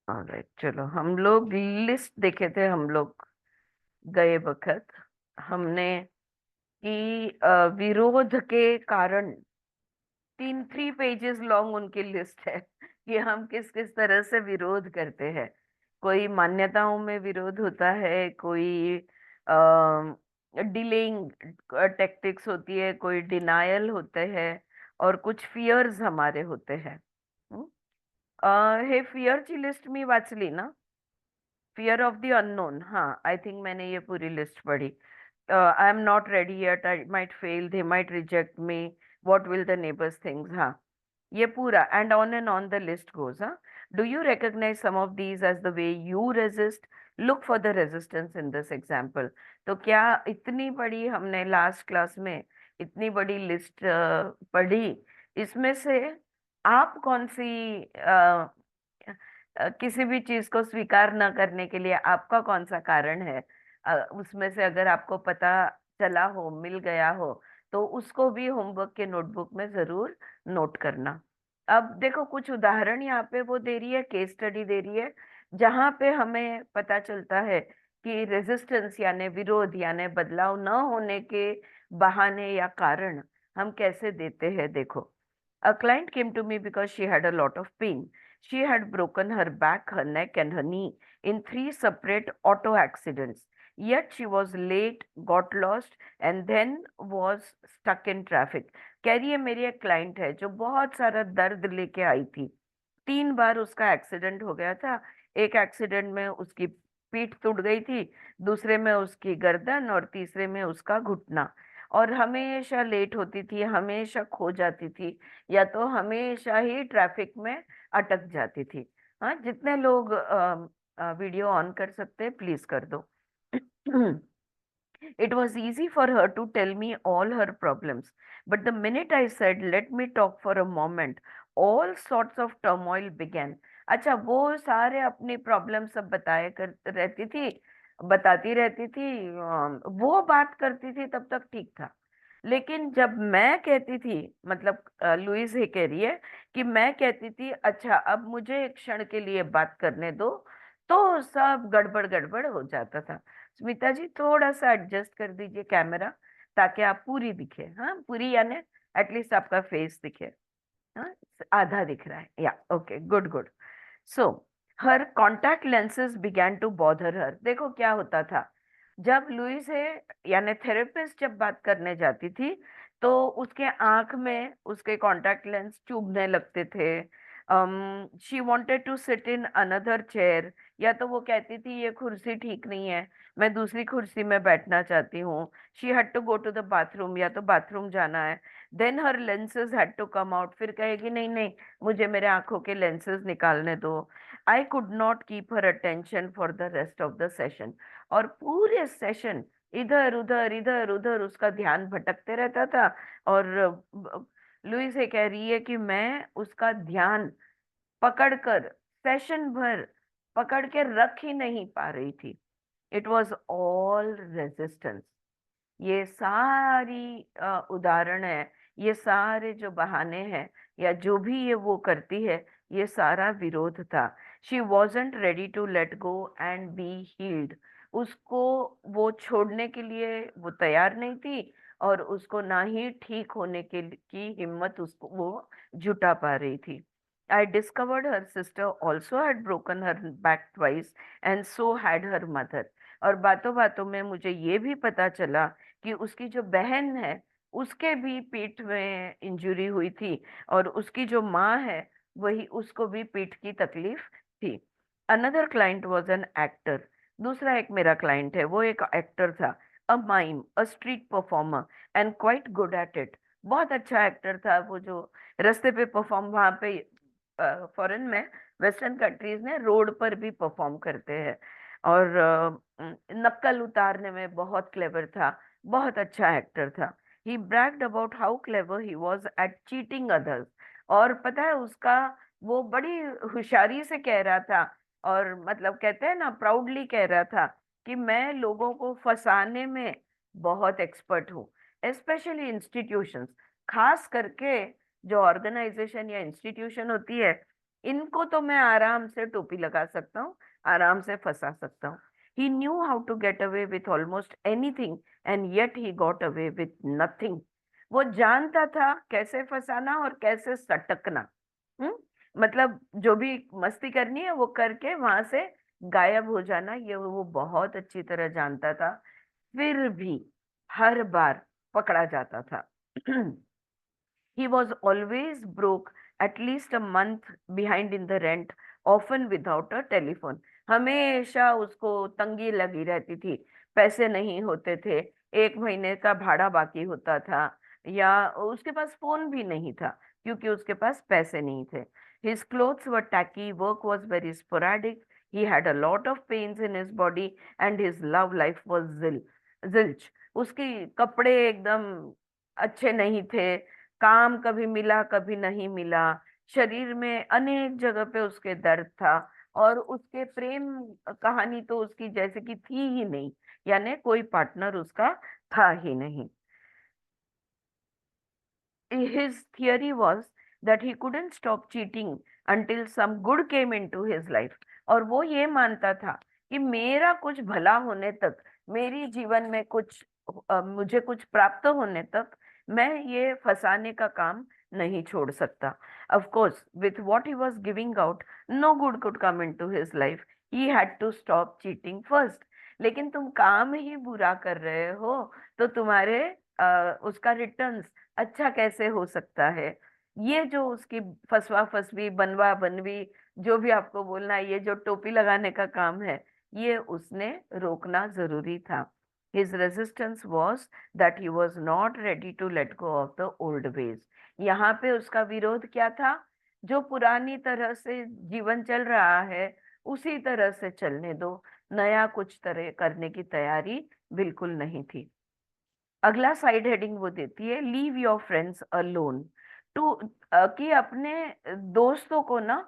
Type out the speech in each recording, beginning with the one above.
Alright, चलो हम लोग लिस्ट देखे थे हम लोग गए वक्त। हमने कि विरोध के कारण 3 पेजेस लॉन्ग उनकी लिस्ट है कि हम किस किस तरह से विरोध करते हैं। कोई मान्यताओं में विरोध होता है, कोई डिलेइंग टेक्टिक्स होती है, कोई डिनायल होते हैं, और कुछ फियर्स हमारे होते हैं। हम्म? हे फियरची लिस्ट मी वाचली ना? फियर ऑफ द अननोन, हाँ आई थिंक मैंने ये पूरी लिस्ट पढ़ी। I am not ready yet, I might fail, they might reject me, what will the neighbours think, हाँ ये पूरा end on the list goes. हाँ, do you recognise some of these as the way you resist? Look for the resistance in this example. तो क्या इतनी बड़ी हमने last class में इतनी बड़ी लिस्ट पढ़ी, इसमें से आप कौन सी किसी भी चीज को स्वीकार न करने के लिए आपका कौन सा कारण है? उसमें से अगर आपको पता चला हो, मिल गया हो, तो उसको भी होमवर्क के नोटबुक में जरूर नोट करना। अब देखो कुछ उदाहरण यहाँ पे वो दे रही है, केस स्टडी दे रही है, जहां पे हमें पता चलता है कि रेजिस्टेंस यानी विरोध यानी बदलाव न होने के बहाने या कारण हम कैसे देते हैं। देखो, a client came to me because she had a lot of pain. She had broken her back, her neck, and her knee in 3 separate auto accidents. Yet she was late, got lost, and then was stuck in traffic. कह रही है मेरी एक client है जो बहुत सारा दर्द लेके आई थी। 3 बार उसका एक्सीडेंट हो गया था। एक एक्सीडेंट में उसकी पीठ टूट गई थी, दूसरे में उसकी गर्दन, और तीसरे में उसका घुटना। और हमेशा लेट होती थी, हमेशा खो जाती थी, या तो हमेशा ही ट्रैफिक में अटक जाती थी। हाँ, जितने लोग वीडियो ऑन कर सकते हैं प्लीज कर दो। It was easy for her to tell me all her problems, but the minute I said, "Let me talk for a moment," all sorts of turmoil began. अच्छा, वो सारे अपनी प्रॉब्लम सब बताया कर रहती थी, बताती रहती थी, वो बात करती थी तब तक ठीक था। लेकिन जब मैं कहती थी, मतलब लुइस ये कह रही है कि मैं कहती थी अच्छा अब मुझे एक क्षण के लिए बात करने दो, तो सब गड़बड़ गड़बड़ हो जाता था। स्मिता जी थोड़ा सा एडजस्ट कर दीजिए कैमरा, ताकि आप पूरी दिखे। हाँ, पूरी यानी एटलीस्ट आपका फेस दिखे। हाँ, आधा दिख रहा है या okay, good good. So her contact lenses began to bother her. देखो क्या होता था, जब लुई से यानी थेरेपिस्ट जब बात करने जाती थी, तो उसके आंख में उसके कॉन्टैक्ट लेंस चुभने लगते थे। She wanted to sit in another chair, या तो वो कहती थी ये कुर्सी ठीक नहीं है, मैं दूसरी कुर्सी में बैठना चाहती हूँ। She had to go to the bathroom, या तो बाथरूम जाना है। Then her lenses had to come out, फिर कहेगी नहीं नहीं, मुझे मेरे आंखों के लेंसेज निकालने दो। I could not keep her attention for the rest of the session. और पूरे सेशन इधर उधर उसका ध्यान भटकते रहता था। और लुई से कह रही है कि मैं उसका ध्यान पकड़कर सेशन भर पकड़ के रख ही नहीं पा रही थी। It was all resistance. ये सारी उदाहरण है, ये सारे जो बहाने हैं या जो भी ये वो करती है, ये सारा विरोध था। She wasn't ready to let go and be healed. उसको वो छोड़ने के लिए वो तैयार नहीं थी, और उसको ना ही ठीक होने के की हिम्मत उसको वो जुटा पा रही थी। I discovered her sister also had broken her back twice, and so had her mother. और बातों बातों में मुझे ये भी पता चला कि उसकी जो बहन है उसके भी पीठ में इंजरी हुई थी, और उसकी जो माँ है वही उसको भी पीठ की तकलीफ थी। Another client was an actor. दूसरा एक मेरा क्लाइंट है, वो एक एक्टर था। A mime, a street performer, and quite good at it. बहुत अच्छा एक्टर था वो, जो रास्ते पे परफॉर्म, वहां पे फॉरेन में वेस्टर्न कंट्रीज में रोड पर भी परफॉर्म करते हैं। और नक्कल उतारने में बहुत क्लेवर था, बहुत अच्छा एक्टर था। He bragged about how clever he was at cheating others. और पता है उसका, वो बड़ी होशियारी से कह रहा था, और मतलब कहते हैं ना प्राउडली कह रहा था कि मैं लोगों को फंसाने में बहुत एक्सपर्ट हूँ। स्पेशली इंस्टीट्यूशंस, खास करके जो ऑर्गेनाइजेशन या इंस्टीट्यूशन होती है, इनको तो मैं आराम से टोपी लगा सकता हूँ, आराम से फंसा सकता हूँ। He knew how to get away with almost anything and yet he got away with nothing. वो जानता था कैसे फंसाना और कैसे सटकना। हम्म। मतलब जो भी मस्ती करनी है वो करके वहां से गायब हो जाना, ये वो बहुत अच्छी तरह जानता था। फिर भी हर बार पकड़ा जाता था। He was always broke, at least a month behind in the rent, often without a telephone. हमेशा उसको तंगी लगी रहती थी, पैसे नहीं होते थे, 1 महीने का भाड़ा बाकी होता था, या उसके पास फोन भी नहीं था क्योंकि उसके पास पैसे नहीं थे। His clothes were tacky, work was very sporadic, he had a lot of pains in his body and his love life was zilch. उसके कपड़े एकदम अच्छे नहीं थे, काम कभी मिला कभी नहीं मिला, शरीर में अनेक जगह पे उसके दर्द था, और उसके प्रेम कहानी तो उसकी जैसे कि थी ही नहीं, यानी कोई पार्टनर उसका था ही नहीं। His theory was that he couldn't stop cheating until some good came into his life। और वो ये मानता था कि मेरा कुछ भला होने तक, मेरी जीवन में कुछ मुझे कुछ प्राप्त होने तक मैं ये फंसाने का काम नहीं छोड़ सकता। Of course, with what he was giving out, no good could come into his life. He had to stop cheating first। लेकिन तुम काम ही बुरा कर रहे हो तो तुम्हारे उसका रिटर्न्स अच्छा कैसे हो सकता है? ये जो उसकी फसवा फसवी बनवा बनवी, जो भी आपको बोलना है, ये जो टोपी लगाने का काम है, ये उसने रोकना जरूरी था। His resistance was that he was not ready to let go of the old ways. यहाँ पे उसका विरोध क्या था? जो पुरानी तरह से जीवन चल रहा है उसी तरह से चलने दो, नया कुछ तरह करने की तैयारी बिल्कुल नहीं थी। अगला साइड हेडिंग वो देती है, leave your friends alone too, कि अपने दोस्तों को ना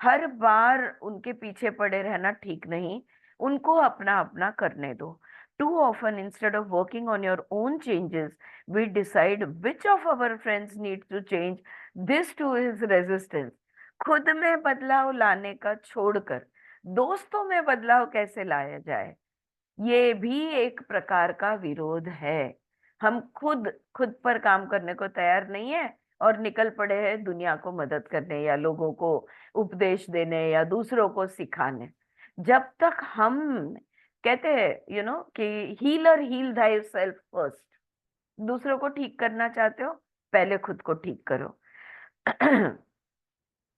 हर बार उनके पीछे पड़े रहना ठीक नहीं, उनको अपना अपना करने दो। Too often instead of working on your own changes we decide which of our friends need to change. This too is resistance. खुद में बदलाव लाने का छोड़कर दोस्तों में बदलाव कैसे लाया जाए, ये भी एक प्रकार का विरोध है। हम खुद खुद पर काम करने को तैयार नहीं है और निकल पड़े हैं दुनिया को मदद करने या लोगों को उपदेश देने या दूसरों को सिखाने। जब तक हम कहते हैं कि healer heal thyself first, दूसरों को ठीक करना चाहते हो, पहले खुद को ठीक करो।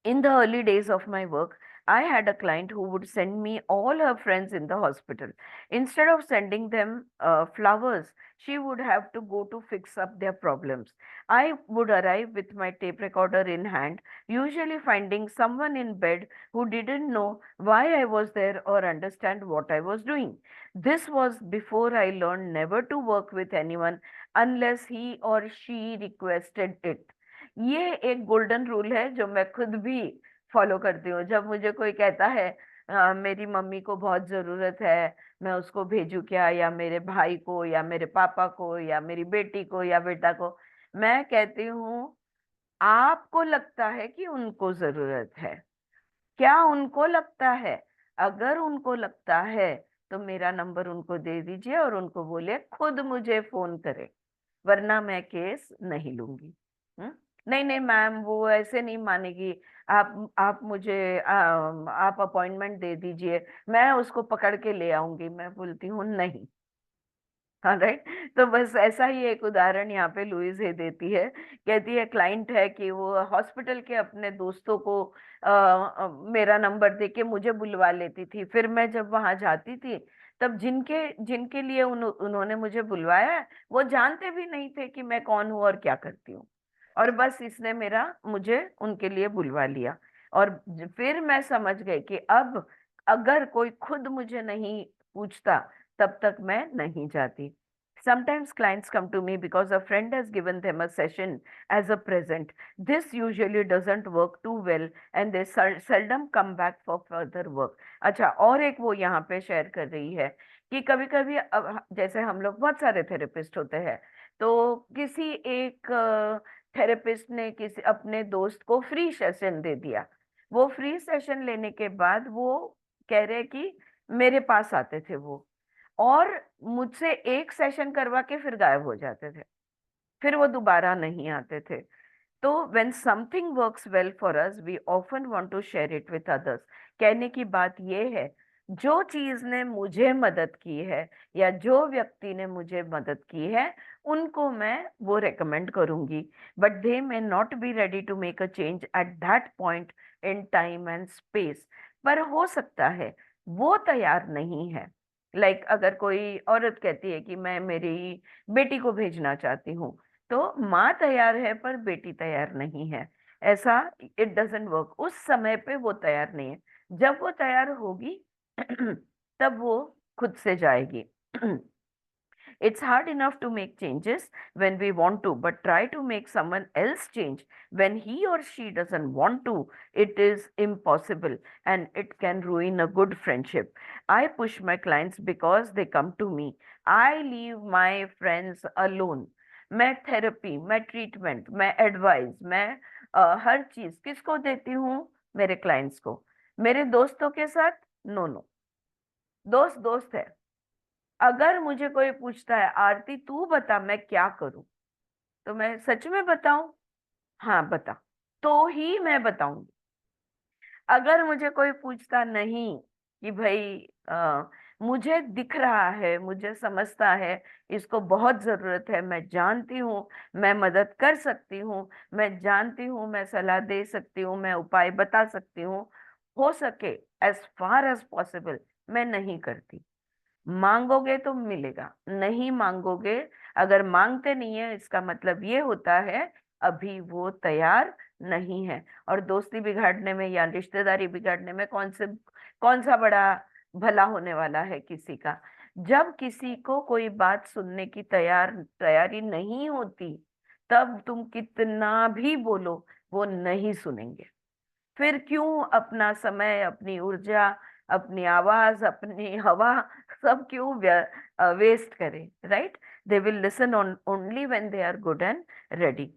In the early days of my work, I had a client who would send me all her friends in the hospital. Instead of sending them flowers, she would have to go to fix up their problems. I would arrive with my tape recorder in hand, usually finding someone in bed who didn't know why I was there or understand what I was doing. This was before I learned never to work with anyone unless he or she requested it। ये एक golden rule है जो मैं खुद भी follow करती हूँ। जब मुझे कोई कहता है मेरी मम्मी को बहुत जरूरत है, मैं उसको भेजू क्या, या मेरे भाई को या मेरे पापा को या मेरी बेटी को या बेटा को, मैं कहती हूँ आपको लगता है कि उनको जरूरत है, क्या उनको लगता है? अगर उनको लगता है तो मेरा नंबर उनको दे दीजिए और उनको बोले खुद मुझे फोन करे, वरना मैं केस नहीं लूंगी। हम्म। नहीं नहीं मैम, वो ऐसे नहीं मानेगी, आप मुझे आप अपॉइंटमेंट दे दीजिए, मैं उसको पकड़ के ले आऊंगी। मैं बोलती हूँ नहीं। हाँ राइट। तो बस ऐसा ही एक उदाहरण यहाँ पे लुइस हे देती है। कहती है क्लाइंट है कि वो हॉस्पिटल के अपने दोस्तों को मेरा नंबर दे के मुझे बुलवा लेती थी, फिर मैं जब वहां जाती थी तब जिनके जिनके लिए उन्होंने मुझे बुलवाया है वो जानते भी नहीं थे कि मैं कौन हूँ और क्या करती हूँ, और बस इसने मेरा मुझे उनके लिए बुलवा लिया। और फिर मैं समझ गई कि अब अगर कोई खुद मुझे नहीं पूछता तब तक मैं नहीं जाती। Sometimes clients come to me because a friend has given them a session as a present. This usually doesn't work too well and they seldom come back for further work। अच्छा, और एक वो यहाँ पे शेयर कर रही है कि कभी कभी जैसे हम लोग बहुत सारे थेरेपिस्ट होते हैं, तो किसी एक थेरेपिस्ट ने किसी अपने दोस्त को फ्री सेशन दे दिया, वो फ्री सेशन लेने के बाद वो कह रहे कि मेरे पास आते थे वो, और मुझसे एक सेशन करवा के फिर गायब हो जाते थे, फिर वो दोबारा नहीं आते थे। तो when something works well for us, we often want to share it with others। कहने की बात ये है, जो चीज ने मुझे मदद की है या जो व्यक्ति ने मुझे मदद की है, उनको मैं वो रेकमेंड करूंगी, but they may not be ready to make a change at that point in time and space. पर हो सकता है वो तैयार नहीं है। अगर कोई औरत कहती है कि मैं मेरी बेटी को भेजना चाहती हूँ, तो माँ तैयार है पर बेटी तैयार नहीं है, ऐसा इट डजेंट वर्क। उस समय पे वो तैयार नहीं है, जब वो तैयार होगी तब वो खुद से जाएगी। It's hard enough to make changes when we want to, but try to make someone else change when he or she doesn't want to. It is impossible and it can ruin a good friendship. I push my clients because they come to me. I leave my friends alone. मैं therapy, मैं treatment, मैं advice, मैं हर चीज किसको देती हूँ? मेरे clients को। मेरे दोस्तों के साथ नो नो, दोस्त दोस्त है। अगर मुझे कोई पूछता है आरती तू बता मैं क्या करूं, तो मैं सच में बताऊं? हाँ बता, तो ही मैं बताऊंगी। अगर मुझे कोई पूछता नहीं कि भाई मुझे दिख रहा है, मुझे समझता है, इसको बहुत जरूरत है, मैं जानती हूँ मैं मदद कर सकती हूँ, मैं जानती हूँ मैं सलाह दे सकती हूँ, मैं उपाय बता सकती हूँ, हो सके एज फार एज पॉसिबल मैं नहीं करती। मांगोगे तो मिलेगा, नहीं मांगोगे, अगर मांगते नहीं है इसका मतलब ये होता है अभी वो तैयार नहीं है। और दोस्ती बिगाड़ने में या रिश्तेदारी बिगाड़ने में कौन सा बड़ा भला होने वाला है किसी का? जब किसी को कोई बात सुनने की तैयारी नहीं होती, तब तुम कितना भी बोलो वो नहीं सुनेंगे। फिर क्यों अपना समय, अपनी ऊर्जा, अपनी आवाज, अपनी हवा सब क्यों वेस्ट करें? Right? They will listen only when they are good and ready.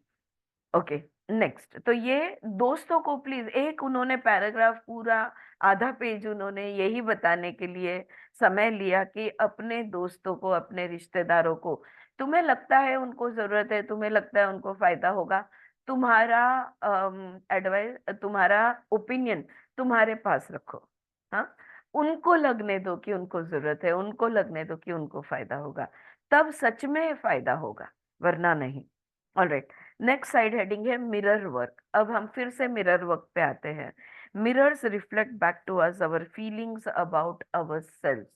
Okay, next. तो ये दोस्तों को प्लीज, एक उन्होंने पैराग्राफ पूरा, आधा पेज उन्होंने यही बताने के लिए समय लिया कि अपने दोस्तों को, अपने रिश्तेदारों को, तुम्हें लगता है उनको जरूरत है, तुम्हें लगता है उनको फायदा होगा, तुम्हारा एडवाइस, तुम्हारा ओपिनियन तुम्हारे पास रखो। हाँ, उनको लगने दो कि उनको जरूरत है, उनको लगने दो कि उनको फायदा होगा, तब सच में फायदा होगा, वरना नहीं। ऑलराइट, नेक्स्ट साइड हेडिंग है मिरर वर्क। अब हम फिर से मिरर वर्क पे आते हैं। Mirrors reflect back to us our feelings about ourself.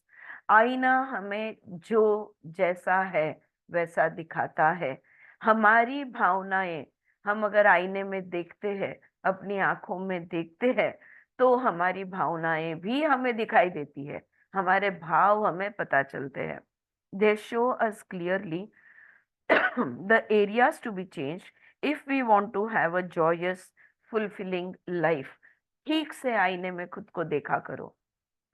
आईना हमें जो जैसा है वैसा दिखाता है। हमारी भावनाएं, हम अगर आईने में देखते हैं, अपनी आंखों में देखते हैं, तो हमारी भावनाएं भी हमें दिखाई देती है, हमारे भाव हमें पता चलते हैं। दे show us clearly the areas to be changed if we want to have a joyous fulfilling life। ठीक से आईने में खुद को देखा करो।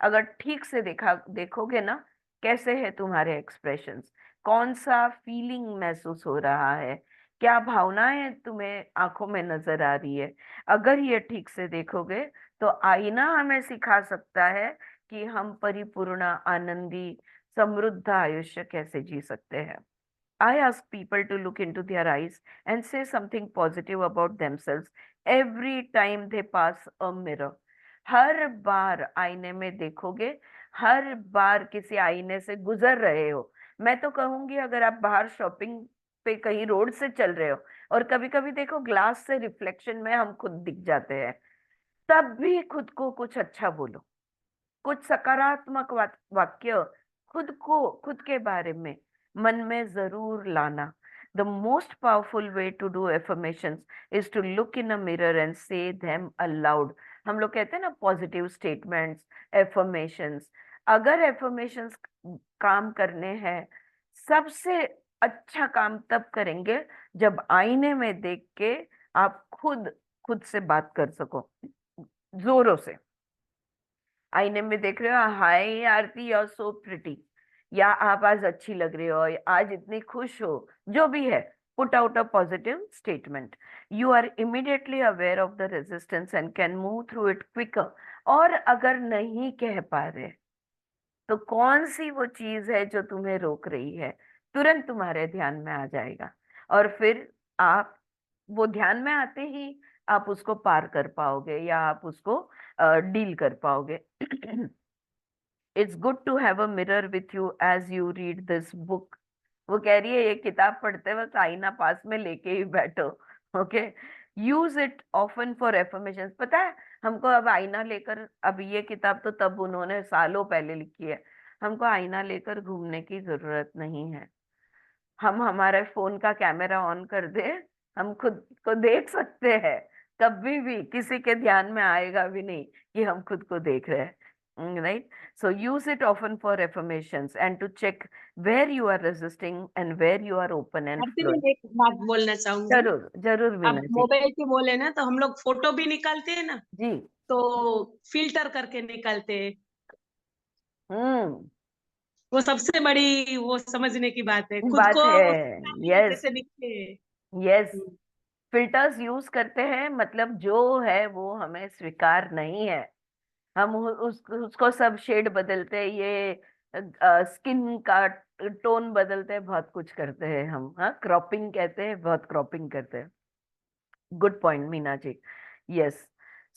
अगर ठीक से देखोगे ना, कैसे है तुम्हारे एक्सप्रेशंस, कौन सा फीलिंग महसूस हो रहा है, क्या भावनाएं तुम्हें आंखों में नजर आ रही है, अगर ये ठीक से देखोगे तो आईना हमें सिखा सकता है कि हम परिपूर्ण, आनंदी, समृद्ध आयुष्य कैसे जी सकते हैं। I ask people to look into their eyes and say something positive about themselves every time they pass a mirror। हर बार आईने में देखोगे, हर बार किसी आईने से गुजर रहे हो, मैं तो कहूंगी अगर आप बाहर शॉपिंग पे कहीं रोड से चल रहे हो और कभी कभी देखो ग्लास से रिफ्लेक्शन में हम खुद दिख जाते हैं, तब भी खुद को कुछ अच्छा बोलो, कुछ सकारात्मक वाक्य खुद को, खुद के बारे में मन में जरूर लाना। The most powerful way to do affirmations is to look in a mirror and say them aloud. हम लोग कहते हैं ना पॉजिटिव स्टेटमेंट्स, एफर्मेशंस। अगर एफर्मेशंस काम करने हैं, सबसे अच्छा काम तब करेंगे जब आईने में देख के आप खुद खुद से बात कर सको जोरों से। आईने में देख रहे हो, हाय आरती यू आर सो प्रिटी, या आप आज अच्छी लग रही हो, आज इतनी खुश हो, जो भी है, Put out a positive statement. You are immediately aware of the resistance and can move through it quicker. और अगर नहीं कह पा रहे तो कौन सी वो चीज है जो तुम्हें रोक रही है, तुरंत तुम्हारे ध्यान में आ जाएगा। और फिर आप वो ध्यान में आते ही आप उसको पार कर पाओगे या आप उसको डील कर पाओगे। It's good to have a mirror with you as you read this book. वो कह रही है ये किताब पढ़ते वक्त आईना पास में लेके ही बैठो। Okay. Use it often for affirmation. पता है हमको अब आईना लेकर, अब ये किताब तो तब उन्होंने सालों पहले लिखी है, हमको आईना लेकर घूमने की जरूरत नहीं है। हम हमारे फोन का कैमरा ऑन कर दे, हम खुद को देख सकते हैं। कभी भी किसी के ध्यान में आएगा भी नहीं कि हम खुद को देख रहे हैं, right. So use it often for affirmations and to check where you are resisting and where you are open and आरती फ्लोइंग। मैं एक बात बोलना चाहूंगी। जरूर जरूर अब मीना जी। मोबाइल की बोले ना, तो हम लोग फोटो भी निकालते हैं ना, जी। तो फिल्टर करके निकालते हैं। हम्म। वो सबसे बड़ी वो समझने की बात है, खुद बात को है। सामने में यस। कैसे दिखते हैं। यस। हम्म। फिल्टर्स यूज करते हैं, मतलब जो है वो हमें स्वीकार नहीं है। हम उसको सब शेड बदलते हैं, ये स्किन का टोन बदलते हैं, बहुत कुछ करते हैं हम। हाँ, क्रॉपिंग कहते हैं, बहुत क्रॉपिंग करते हैं। Good point Meena ji. Yes.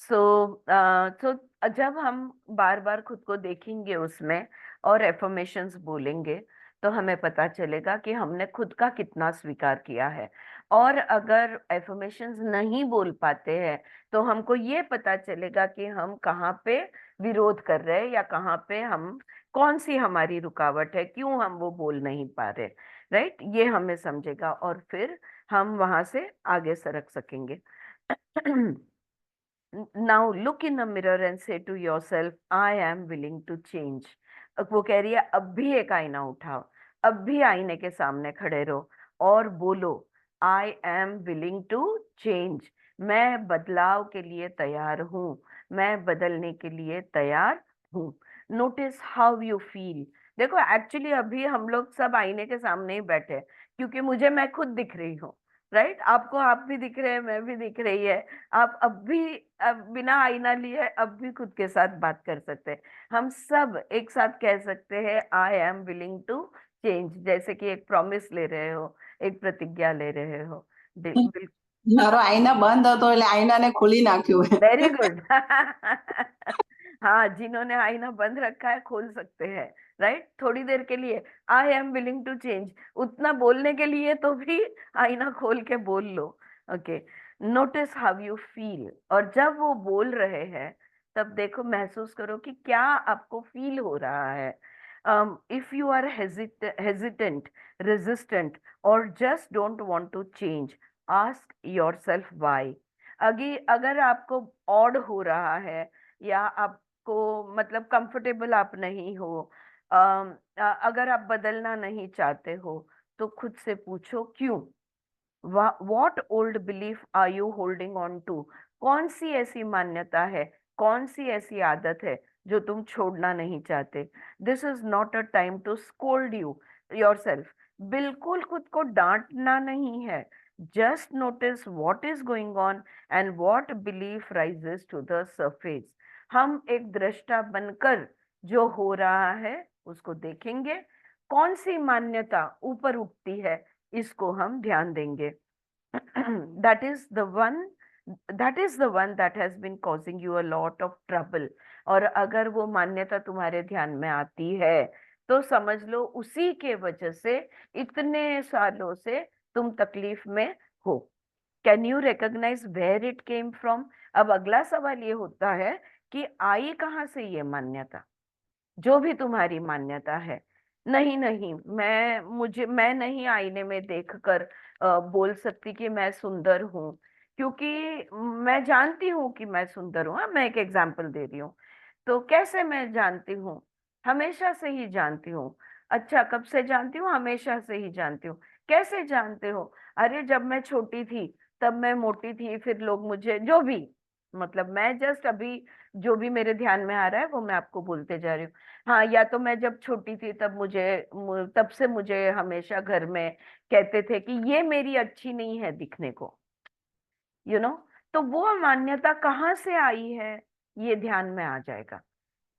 सो सो जब हम बार बार खुद को देखेंगे उसमें और एफर्मेशंस बोलेंगे तो हमें पता चलेगा कि हमने खुद का कितना स्वीकार किया है। और अगर एफर्मेशंस नहीं बोल पाते हैं तो हमको ये पता चलेगा कि हम कहाँ पे विरोध कर रहे हैं या कहाँ पे हम, कौन सी हमारी रुकावट है, क्यों हम वो बोल नहीं पा रहे। राइट, ये हमें समझेगा और फिर हम वहां से आगे सरक सकेंगे। Now look in the mirror and say to yourself I am willing to change. वो कह रही है अब भी एक आईना उठाओ, अब भी आईने के सामने खड़े रहो और बोलो I am willing to change. मैं बदलाव के लिए तैयार हूँ, मैं बदलने के लिए तैयार हूँ। Notice how you feel. देखो एक्चुअली अभी हम लोग सब आईने के सामने ही बैठे हैं क्योंकि मुझे मैं खुद दिख रही हूँ। राइट, आपको आप भी दिख रहे हैं, मैं भी दिख रही है। आप अब भी अब बिना आईना लिए अब भी खुद के साथ बात कर सकते हैं। हम सब एक साथ कह सकते हैं I am willing to change, जैसे कि एक प्रॉमिस ले रहे हो, एक प्रतिज्ञा ले रहे हो। बिल्कुल। મારો આઈના બંધ હતો એટલે આઈનાને ખોલી નાખ્યો वेरी गुड। हाँ, जिन्होंने आईना बंद रखा है खोल सकते हैं। राइट, थोड़ी देर के लिए I am willing to change, उतना बोलने के लिए तो भी आईना खोल के बोल लो। Okay. Notice how you feel, और जब वो बोल रहे हैं तब देखो, महसूस करो कि क्या आपको फील हो रहा है। If you are hesitant, resistant और just don't want to change, ask yourself why. अगर आपको ऑड हो रहा है या आपको मतलब कंफर्टेबल आप नहीं हो, अगर आप बदलना नहीं चाहते हो तो खुद से पूछो क्यों। What old belief are you holding on to. कौन सी ऐसी मान्यता है, कौन सी ऐसी आदत है जो तुम छोड़ना नहीं चाहते। This is not a time to scold you yourself. बिल्कुल खुद को डांटना नहीं है। Just notice what is going on and what belief rises to the surface. हम एक दृष्टा बनकर जो हो रहा है उसको देखेंगे, कौन सी मान्यता ऊपर उठती है इसको हम ध्यान देंगे। that is the one that is the one that has been causing you a lot of trouble। और अगर वो मान्यता तुम्हारे ध्यान में आती है तो समझ लो उसी के वजह से इतने सालों से तुम तकलीफ में हो। Can you recognise where it came from. अब अगला सवाल ये होता है कि आई कहाँ से ये मान्यता, जो भी तुम्हारी मान्यता है। नहीं नहीं, मैं नहीं आईने में देखकर बोल सकती कि मैं सुंदर हूँ, क्योंकि मैं जानती हूँ कि मैं सुंदर हूँ। हाँ, मैं एक एग्जांपल दे रही हूँ। तो कैसे मैं जानती हूँ, हमेशा से ही जानती हूँ। अच्छा, कब से जानती हूँ, हमेशा से ही जानती हूँ। कैसे जानते हो, अरे जब मैं छोटी थी तब मैं मोटी थी, फिर लोग मुझे जो भी, मतलब मैं जस्ट अभी जो भी मेरे ध्यान में आ रहा है वो मैं आपको बोलते जा रही हूँ। हाँ, या तो मैं जब छोटी थी तब तब से मुझे हमेशा घर में कहते थे कि ये मेरी अच्छी नहीं है दिखने को, यू नो। तो वो मान्यता कहाँ से आई है, ये ध्यान में आ जाएगा।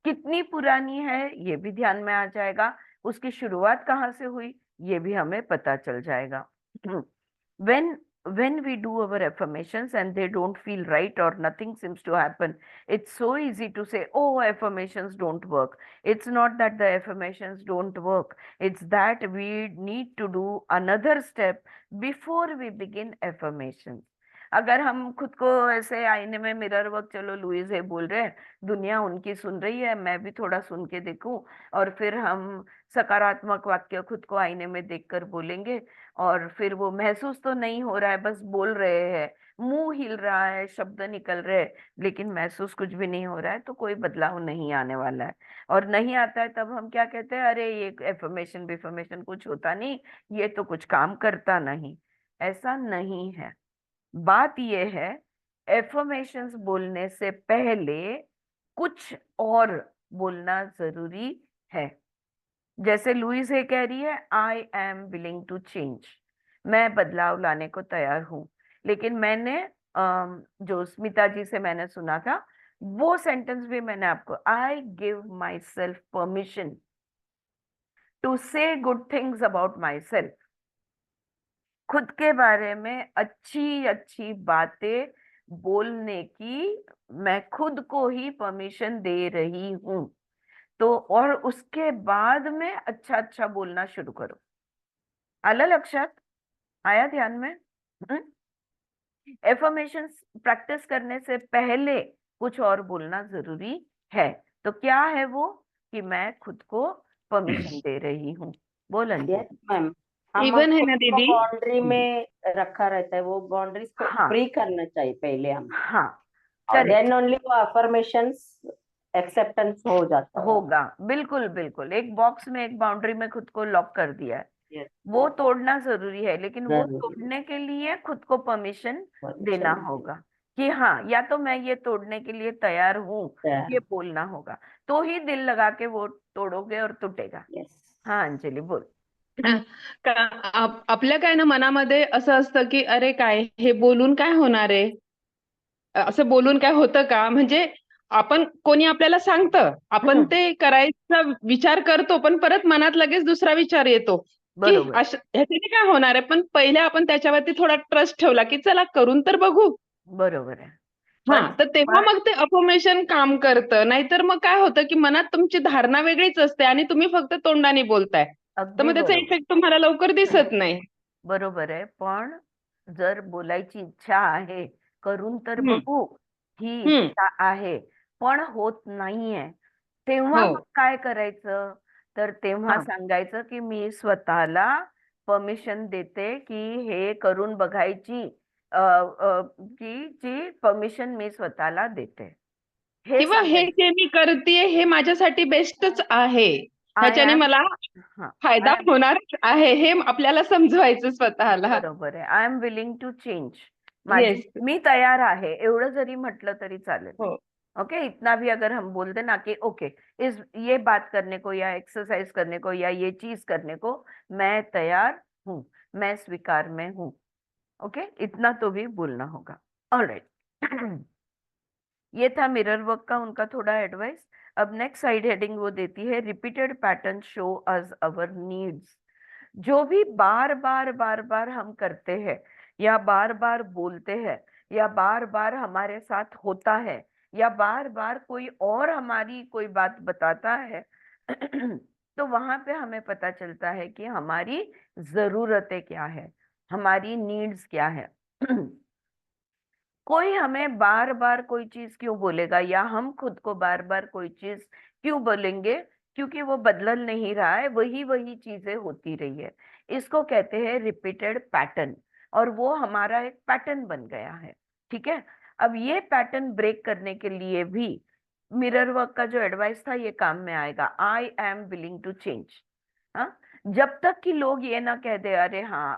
कितनी पुरानी है ये भी ध्यान में आ जाएगा। उसकी शुरुआत कहाँ से हुई ये भी हमें पता चल जाएगा। when when we do our affirmations and they don't feel right or nothing seems to happen, it's so easy to say, oh, affirmations don't work. It's not that the affirmations don't work, it's that we need to do another step before we begin affirmations. अगर हम खुद को ऐसे आईने में mirror work, चलो Louis है बोल रहे हैं, दुनिया उनकी सुन रही है, मैं भी थोड़ा सुन के देखूं, और फिर हम सकारात्मक वाक्य खुद को आईने में देखकर बोलेंगे, और फिर वो महसूस तो नहीं हो रहा है, बस बोल रहे हैं, मुंह हिल रहा है, शब्द निकल रहे हैं, लेकिन महसूस कुछ भी नहीं हो रहा है, तो कोई बदलाव नहीं आने वाला है। और नहीं आता है तब हम क्या कहते हैं, अरे ये एफर्मेशन बिफर्मेशन कुछ होता नहीं, ये तो कुछ काम करता नहीं। ऐसा नहीं है। बात ये है, एफर्मेशंस बोलने से पहले कुछ और बोलना जरूरी है। जैसे लुइस ये कह रही है, I am willing to change, मैं बदलाव लाने को तैयार हूं। लेकिन मैंने जो स्मिता जी से मैंने सुना था, वो सेंटेंस भी मैंने आपको, I give myself permission to say good things about myself. खुद के बारे में अच्छी अच्छी बातें बोलने की मैं खुद को ही परमिशन दे रही हूं। तो और उसके बाद में अच्छा अच्छा बोलना शुरू करो। आला लक्षात? आया ध्यान में? एफर्मेशंस प्रैक्टिस करने से पहले कुछ और बोलना जरूरी है। तो क्या है वो, कि मैं खुद को परमिशन दे रही हूँ। बोल अंजलि। यस मैम, हम इवन है खुद ना को दीदी, बाउंड्री में रखा रहता है, वो बाउंड्रीज को हाँ फ्री करना चाहिए पहले हम, हाँ, और करेक्ट, देन ओनली वो अफर्मेशंस एक्सेप्टेंस हो जाता है। होगा। बिल्कुल बिल्कुल, एक बॉक्स में एक बाउंड्री में खुद को लॉक कर दिया है, यस, वो तोड़ना जरूरी है, लेकिन वो जरूरी तोड़ने के लिए खुद को परमिशन देना परमिशन होगा कि हाँ, या तो मैं ये तोड़ने के लिए तैयार हूँ, ये बोलना होगा, तो ही दिल लगा के वो तोड़ोगे और टूटेगा। यस। हाँ अंजलि बोल। आपल्या काय ना मनामध्ये असं असतं की अरे काय हे बोलून काय होणार आहे, असं बोलून काय होतं का, म्हणजे आपण कोणी आपल्याला सांगतं, आपण हम्म, ते करायचा विचार करतो, पण परत मनात लगेच दुसरा विचार येतो की बरोबर ह्याच्याने काय होणार आहे. पण पहिले आपण त्याच्यावरती थोडा ट्रस्ट ठेवला की चला करून तर बघू. बरोबर आहे। हा, पण तर तेव्हा पण मग ते अफर्मेशन काम करतं. नाहीतर मग काय होतं की मनात तुमची धारणा वेगळीच असते आणि तुम्ही फक्त तोंडाने बोलताय, तर अगदी मग त्याचा बरोबर, इफेक्ट तुम्हाला लवकर दिसत नाही. बरोबर आहे। पण जर बोलायची इच्छा आहे, करून तर हम्म, बघू, ही हम्म, इच्छा आहे, पण होत नाहीये, तेव्हा हो, मग काय करायचं? तर तेव्हा हा, सांगायचं की मी स्वतःला परमिशन देते की हे करून बघायची, की जी परमिशन मी स्वतःला देते, हे किंवा हे सांगायचं। जे मी करतेय हे माझ्यासाठी बेस्टच आहे, आय ह्याच्याने एम, मला हा, फायदा आय एम, होणारच आहे, हे आपल्याला समजवायचं स्वतःला. बरोबर आहे, I am willing to change, yes. मी तयार आहे, एवढं जरी म्हटलं तरी चालेल। हो. ओके, इतना भी अगर हम बोल दें ना कि ओके, इस ये बात करने को या एक्सरसाइज करने को या ये चीज करने को मैं तैयार हूँ, मैं स्वीकार में हूँ। ओके, इतना तो भी बोलना होगा। ऑलराइट। ये था मिरर वर्क का उनका थोड़ा एडवाइस। अब नेक्स्ट साइड हेडिंग वो देती है, रिपीटेड पैटर्न शो अस अवर नीड्स। जो भी बार बार बार बार हम करते हैं, या बार बार बोलते हैं, या बार बार हमारे साथ होता है, या बार बार कोई और हमारी कोई बात बताता है, तो वहां पे हमें पता चलता है कि हमारी जरूरतें क्या है, हमारी नीड्स क्या है। कोई हमें बार बार कोई चीज क्यों बोलेगा, या हम खुद को बार बार कोई चीज क्यों बोलेंगे? क्योंकि वो बदल नहीं रहा है, वही वही चीजें होती रही है। इसको कहते हैं रिपीटेड पैटर्न, और वो हमारा एक पैटर्न बन गया है। ठीक है, अब ये पैटर्न ब्रेक करने के लिए भी मिरर वर्क का जो एडवाइस था ये काम में आएगा। I am willing to change. हाँ, जब तक कि लोग ये ना कह दे, अरे हाँ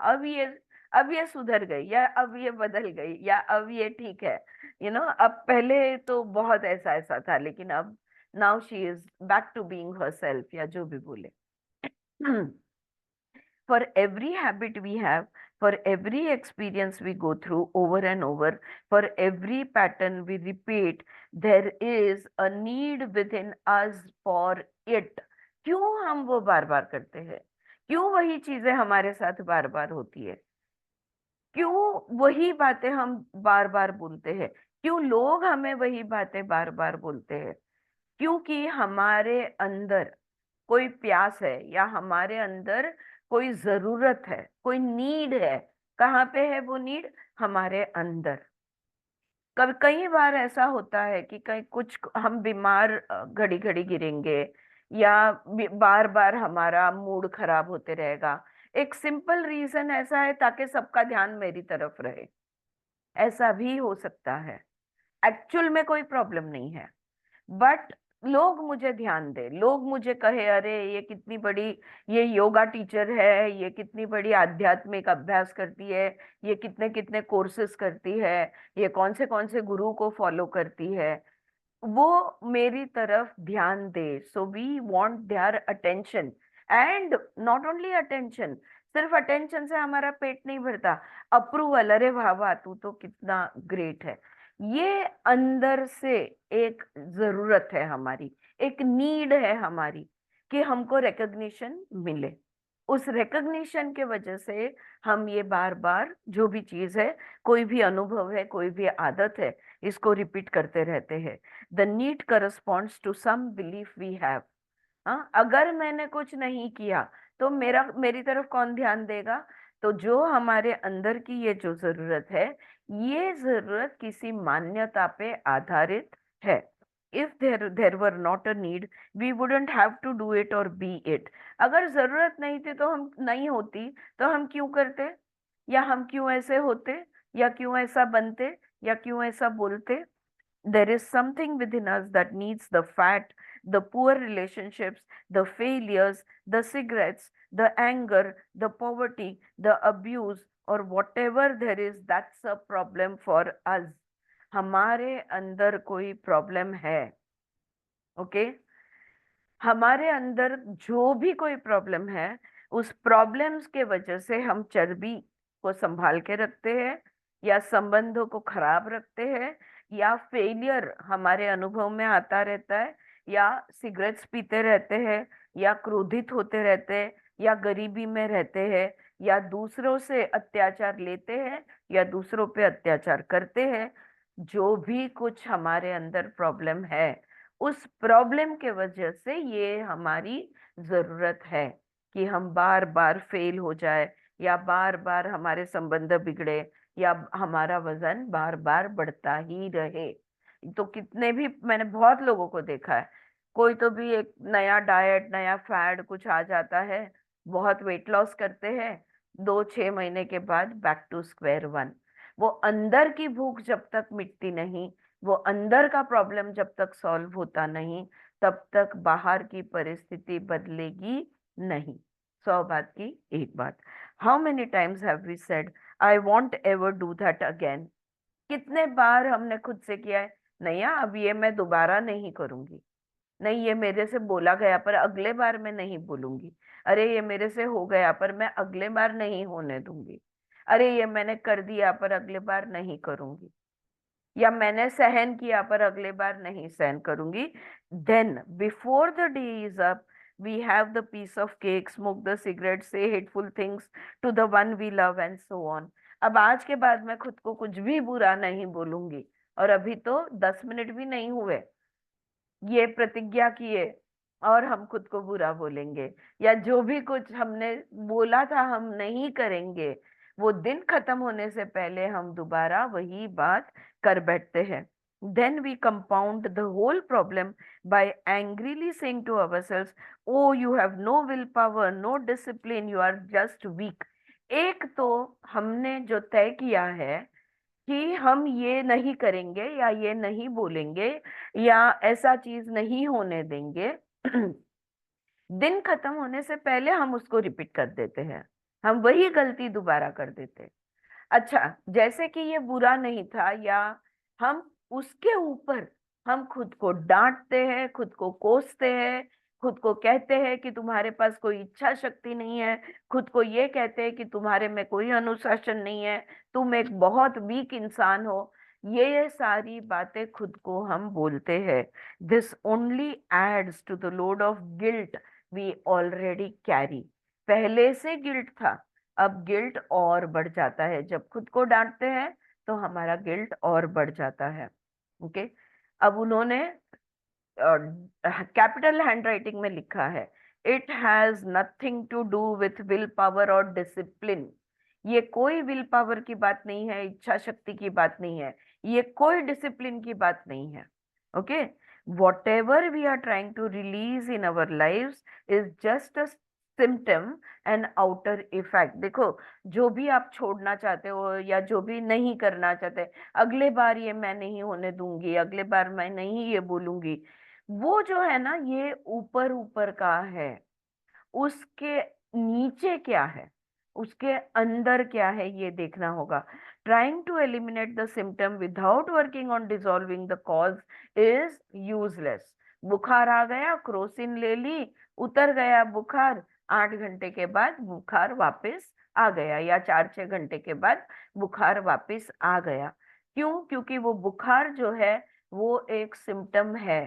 अब ये सुधर गई, या अब ये बदल गई, या अब ये ठीक है, अब पहले तो बहुत ऐसा ऐसा था, लेकिन अब now she is back to being herself, या जो भी बोले। For every habit we have, for every experience we go through over and over, for every pattern we repeat, there is a need within us for it. क्यों हम वो बार बार करते हैं? क्यों वही चीजें हमारे साथ बार बार होती है? क्यों वही बातें हम बार बार बोलते हैं? क्यों लोग हमें वही बातें बार बार बोलते हैं? क्योंकि हमारे अंदर कोई प्यास है, या हमारे अंदर कोई जरूरत है, कोई नीड है। कहाँ पे है वो नीड? हमारे अंदर। कभी कई बार ऐसा होता है कि कहीं कुछ हम बीमार घड़ी घड़ी गिरेंगे, या बार बार हमारा मूड खराब होते रहेगा। एक सिंपल रीजन ऐसा है ताकि सबका ध्यान मेरी तरफ रहे, ऐसा भी हो सकता है। एक्चुअल में कोई प्रॉब्लम नहीं है, बट लोग मुझे ध्यान दे, लोग मुझे कहे अरे ये कितनी बड़ी, ये योगा टीचर है, ये कितनी बड़ी आध्यात्मिक अभ्यास करती है, ये कितने कितने कोर्सेज करती है, ये कौन से गुरु को फॉलो करती है, वो मेरी तरफ ध्यान दे। So we want their attention, and not only attention, सिर्फ अटेंशन से हमारा पेट नहीं भरता। अप्रूवल, अरे वाह वाह तू तो कितना ग्रेट है, ये अंदर से एक जरूरत है हमारी, एक नीड है हमारी कि हमको रिकग्निशन मिले। उस रिकग्निशन के वजह से हम ये बार बार जो भी चीज है, कोई भी अनुभव है, कोई भी आदत है, इसको रिपीट करते रहते हैं। The need corresponds to some belief we have. हाँ, अगर मैंने कुछ नहीं किया तो मेरी तरफ कौन ध्यान देगा? तो जो हमारे अंदर की ये जो जरूरत है, ये जरूरत किसी मान्यता पे आधारित है। If there were not a need, we wouldn't have to do it or be it. अगर जरूरत नहीं थी तो हम नहीं होती, तो हम क्यों करते, या हम क्यों ऐसे होते, या क्यों ऐसा बनते, या क्यों ऐसा बोलते? There is something within us that needs the fat, the poor relationships, the failures, the cigarettes, the anger, the poverty, the abuse, or whatever there is, that's a problem for us. हमारे अंदर कोई problem है, okay? हमारे अंदर जो भी कोई problem है, उस प्रॉब्लम्स के वजह से हम चर्बी को संभाल के रखते हैं, या संबंधों को खराब रखते हैं, या फेलियर हमारे अनुभव में आता रहता है, या सिगरेट्स पीते रहते हैं, या क्रोधित होते रहते हैं, या गरीबी में रहते हैं, या दूसरों से अत्याचार लेते हैं, या दूसरों पे अत्याचार करते हैं। जो भी कुछ हमारे अंदर प्रॉब्लम है, उस प्रॉब्लम के वजह से ये हमारी जरूरत है कि हम बार बार फेल हो जाए, या बार बार हमारे संबंध बिगड़े, या हमारा वजन बार बार बढ़ता ही रहे। तो कितने भी, मैंने बहुत लोगों को देखा है, कोई तो भी एक नया डाइट, नया फैड कुछ आ जाता है, बहुत वेट लॉस करते हैं, 2-6 महीने के बाद बैक टू स्क्वायर वन। वो अंदर की भूख जब तक मिटती नहीं, वो अंदर का प्रॉब्लम जब तक सॉल्व होता नहीं, तब तक बाहर की परिस्थिति बदलेगी नहीं। 100 बात की एक बात। How many times have we said I won't ever do that again? कितने बार हमने खुद से किया है, नहीं अब ये मैं दोबारा नहीं करूंगी, नहीं ये मेरे से बोला गया पर अगले बार मैं नहीं बोलूंगी, अरे ये मेरे से हो गया पर मैं अगले बार नहीं होने दूंगी, अरे ये मैंने कर दिया पर अगले बार नहीं करूंगी, या मैंने सहन किया पर अगले बार नहीं सहन करूंगी। Then before the day is up, we have the piece of cake, smoke the cigarette, say hateful things to the one we love, and so on. अब आज के बाद मैं खुद को कुछ भी बुरा नहीं बोलूंगी, और अभी तो 10 मिनट भी नहीं हुए ये प्रतिज्ञा किए, और हम खुद को बुरा बोलेंगे, या जो भी कुछ हमने बोला था हम नहीं करेंगे, वो दिन खत्म होने से पहले हम दोबारा वही बात कर बैठते हैं। Then we compound the whole problem by angrily saying to ourselves, oh you have no will power, no discipline, you are just weak. एक तो हमने जो तय किया है कि हम ये नहीं करेंगे, या ये नहीं बोलेंगे, या ऐसा चीज नहीं होने देंगे, दिन खत्म होने से पहले हम उसको रिपीट कर देते हैं, हम वही गलती दोबारा कर देते हैं। अच्छा, जैसे कि ये बुरा नहीं था, या हम उसके ऊपर हम खुद को डांटते हैं, खुद को कोसते हैं, खुद को कहते हैं कि तुम्हारे पास कोई इच्छा शक्ति नहीं है, खुद को ये कहते हैं कि तुम्हारे में कोई अनुशासन नहीं है, तुम एक बहुत वीक इंसान हो। ये सारी बातें खुद को हम बोलते हैं। This only adds to the load of guilt we already carry. पहले से गिल्ट था, अब गिल्ट और बढ़ जाता है। जब खुद को डांटते हैं तो हमारा गिल्ट और बढ़ जाता है। ओके, अब उन्होंने कैपिटल हैंडराइटिंग में लिखा है, it has nothing to do with will power और डिसिप्लिन। ये कोई विल पावर की बात नहीं है, इच्छा शक्ति की बात नहीं है, ये कोई डिसिप्लिन की बात नहीं है। Okay, whatever we are trying to release in our lives is just a symptom and outer effect. देखो, जो भी आप छोड़ना चाहते हो या जो भी नहीं करना चाहते, अगले बार ये मैं नहीं होने दूंगी, अगले बार मैं नहीं ये बोलूंगी, वो जो है ना, ये ऊपर ऊपर का है। उसके नीचे क्या है, उसके अंदर क्या है, ये देखना होगा। Trying to eliminate the symptom without working on dissolving the cause is useless. बुखार आ गया, क्रोसिन ले ली, उतर गया बुखार, 8 घंटे के बाद बुखार वापस आ गया, या 4-6 घंटे के बाद बुखार वापस आ गया। क्यों? क्योंकि वो बुखार जो है वो एक सिम्टम है,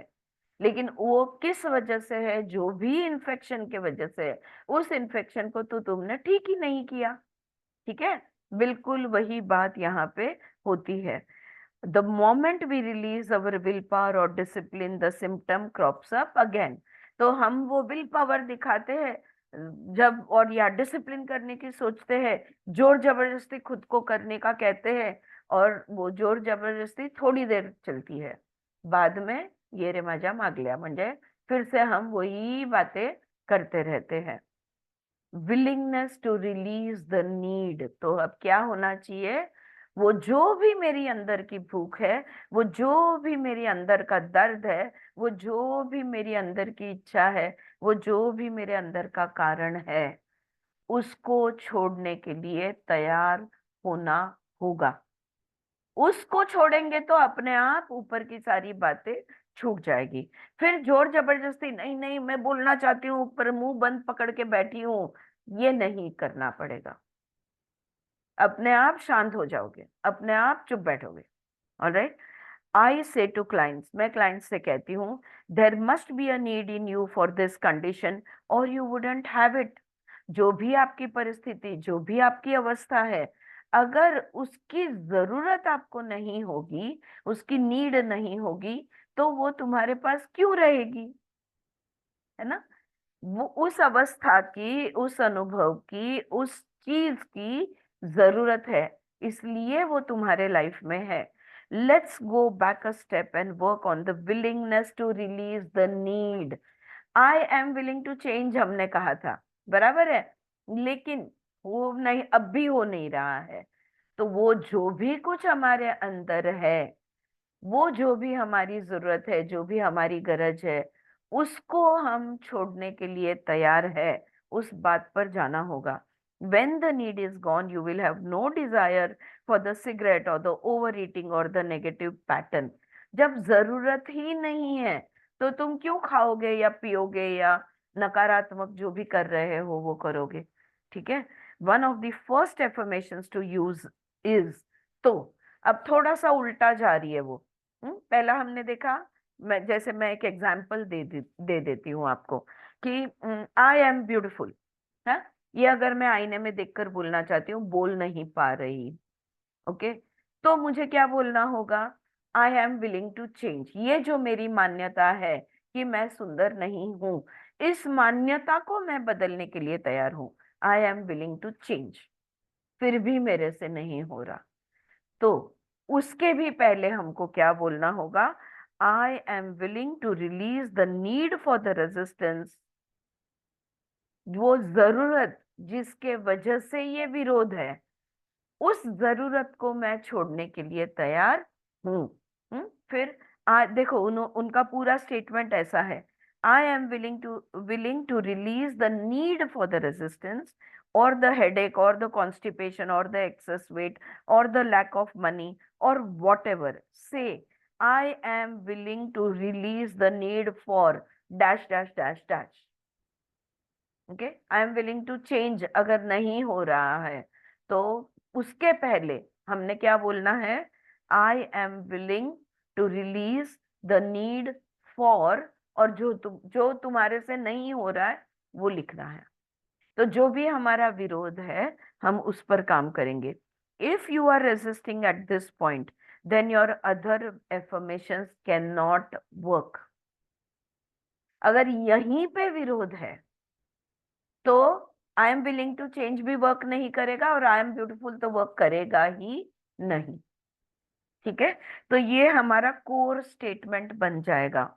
लेकिन वो किस वजह से है? जो भी इन्फेक्शन के वजह से है। उस इन्फेक्शन को तो तुमने ठीक ही नहीं किया। ठीक है, बिल्कुल वही बात यहाँ पे होती है। The moment we release our will power और discipline, the symptom crops up again. तो हम वो विल पावर दिखाते हैं जब, और या डिसिप्लिन करने की सोचते हैं, जोर जबरदस्ती खुद को करने का कहते हैं, और वो जोर जबरदस्ती थोड़ी देर चलती है, बाद में ये रे मजा मागल्या, म्हणजे फिर से हम वही बातें करते रहते हैं। Willingness to release the need. तो अब क्या होना चाहिए? वो जो भी मेरी अंदर की भूख है, वो जो भी मेरे अंदर का दर्द है, वो जो भी मेरी अंदर की इच्छा है, वो जो भी मेरे अंदर का कारण है, उसको छोड़ने के लिए तैयार होना होगा। उसको छोड़ेंगे तो अपने आप ऊपर की सारी बातें छूट जाएगी। फिर जोर जबरदस्ती नहीं नहीं मैं बोलना चाहती हूँ पर मुंह बंद पकड़ के बैठी हूँ, ये नहीं करना पड़ेगा। अपने आप शांत हो जाओगे, अपने आप चुप बैठोगे। ऑलराइट, आई से टू क्लाइंट्स, मैं क्लाइंट्स से कहती हूँ, there must be a need in you for this condition और यू वुडंट हैव इट। जो भी आपकी परिस्थिति, जो भी आपकी अवस्था है, अगर उसकी जरूरत आपको नहीं होगी, उसकी नीड नहीं होगी, तो वो तुम्हारे पास क्यों रहेगी? है ना? वो उस अवस्था की, उस अनुभव की, उस चीज की जरूरत है, इसलिए वो तुम्हारे लाइफ में है। Let's go back a step and work on the willingness to release the need. I am willing to change हमने कहा था, बराबर है, लेकिन वो नहीं, अब भी हो नहीं रहा है। तो वो जो भी कुछ हमारे अंदर है, वो जो भी हमारी जरूरत है, जो भी हमारी गरज है, उसको हम छोड़ने के लिए तैयार है, उस बात पर जाना होगा। When the need is gone, you will have no desire for the cigarette or the overeating or the negative pattern. जब जरूरत ही नहीं है तो तुम क्यों खाओगे या पियोगे या नकारात्मक जो भी कर रहे हो वो करोगे? ठीक है, one of the first affirmations to use is. तो अब थोड़ा सा उल्टा जा रही है वो। पहला हमने देखा, मैं एक एग्जाम्पल दे देती हूँ आपको कि आई एम ब्यूटिफुल है, ये अगर मैं आईने में देखकर बोलना चाहती हूँ, बोल नहीं पा रही, ओके, तो मुझे क्या बोलना होगा? I am willing to change. ये जो मेरी मान्यता है कि मैं सुंदर नहीं हूं, इस मान्यता को मैं बदलने के लिए तैयार हूं। I am willing to change. फिर भी मेरे से नहीं हो रहा, तो उसके भी पहले हमको क्या बोलना होगा? I am willing to release the need for the resistance. वो जरूरत जिसके वजह से ये विरोध है, उस जरूरत को मैं छोड़ने के लिए तैयार हूं। फिर देखो, उनका पूरा स्टेटमेंट ऐसा है, I am willing to release the need for the resistance or the headache or the constipation or the excess weight or the lack of money or whatever say I am willing to release the need for dash dash dash dash. Okay, I am willing to change अगर नहीं हो रहा है तो उसके पहले हमने क्या बोलना है? I am willing to release the need for, और जो तुम्हारे से नहीं हो रहा है वो लिखना है। तो जो भी हमारा विरोध है हम उस पर काम करेंगे। If you are resisting at this point then your other affirmations can not work. अगर यहीं पे विरोध है तो I am willing to change भी वर्क नहीं करेगा और आई एम ब्यूटीफुल तो वर्क करेगा ही नहीं। ठीक है, तो ये हमारा कोर स्टेटमेंट बन जाएगा।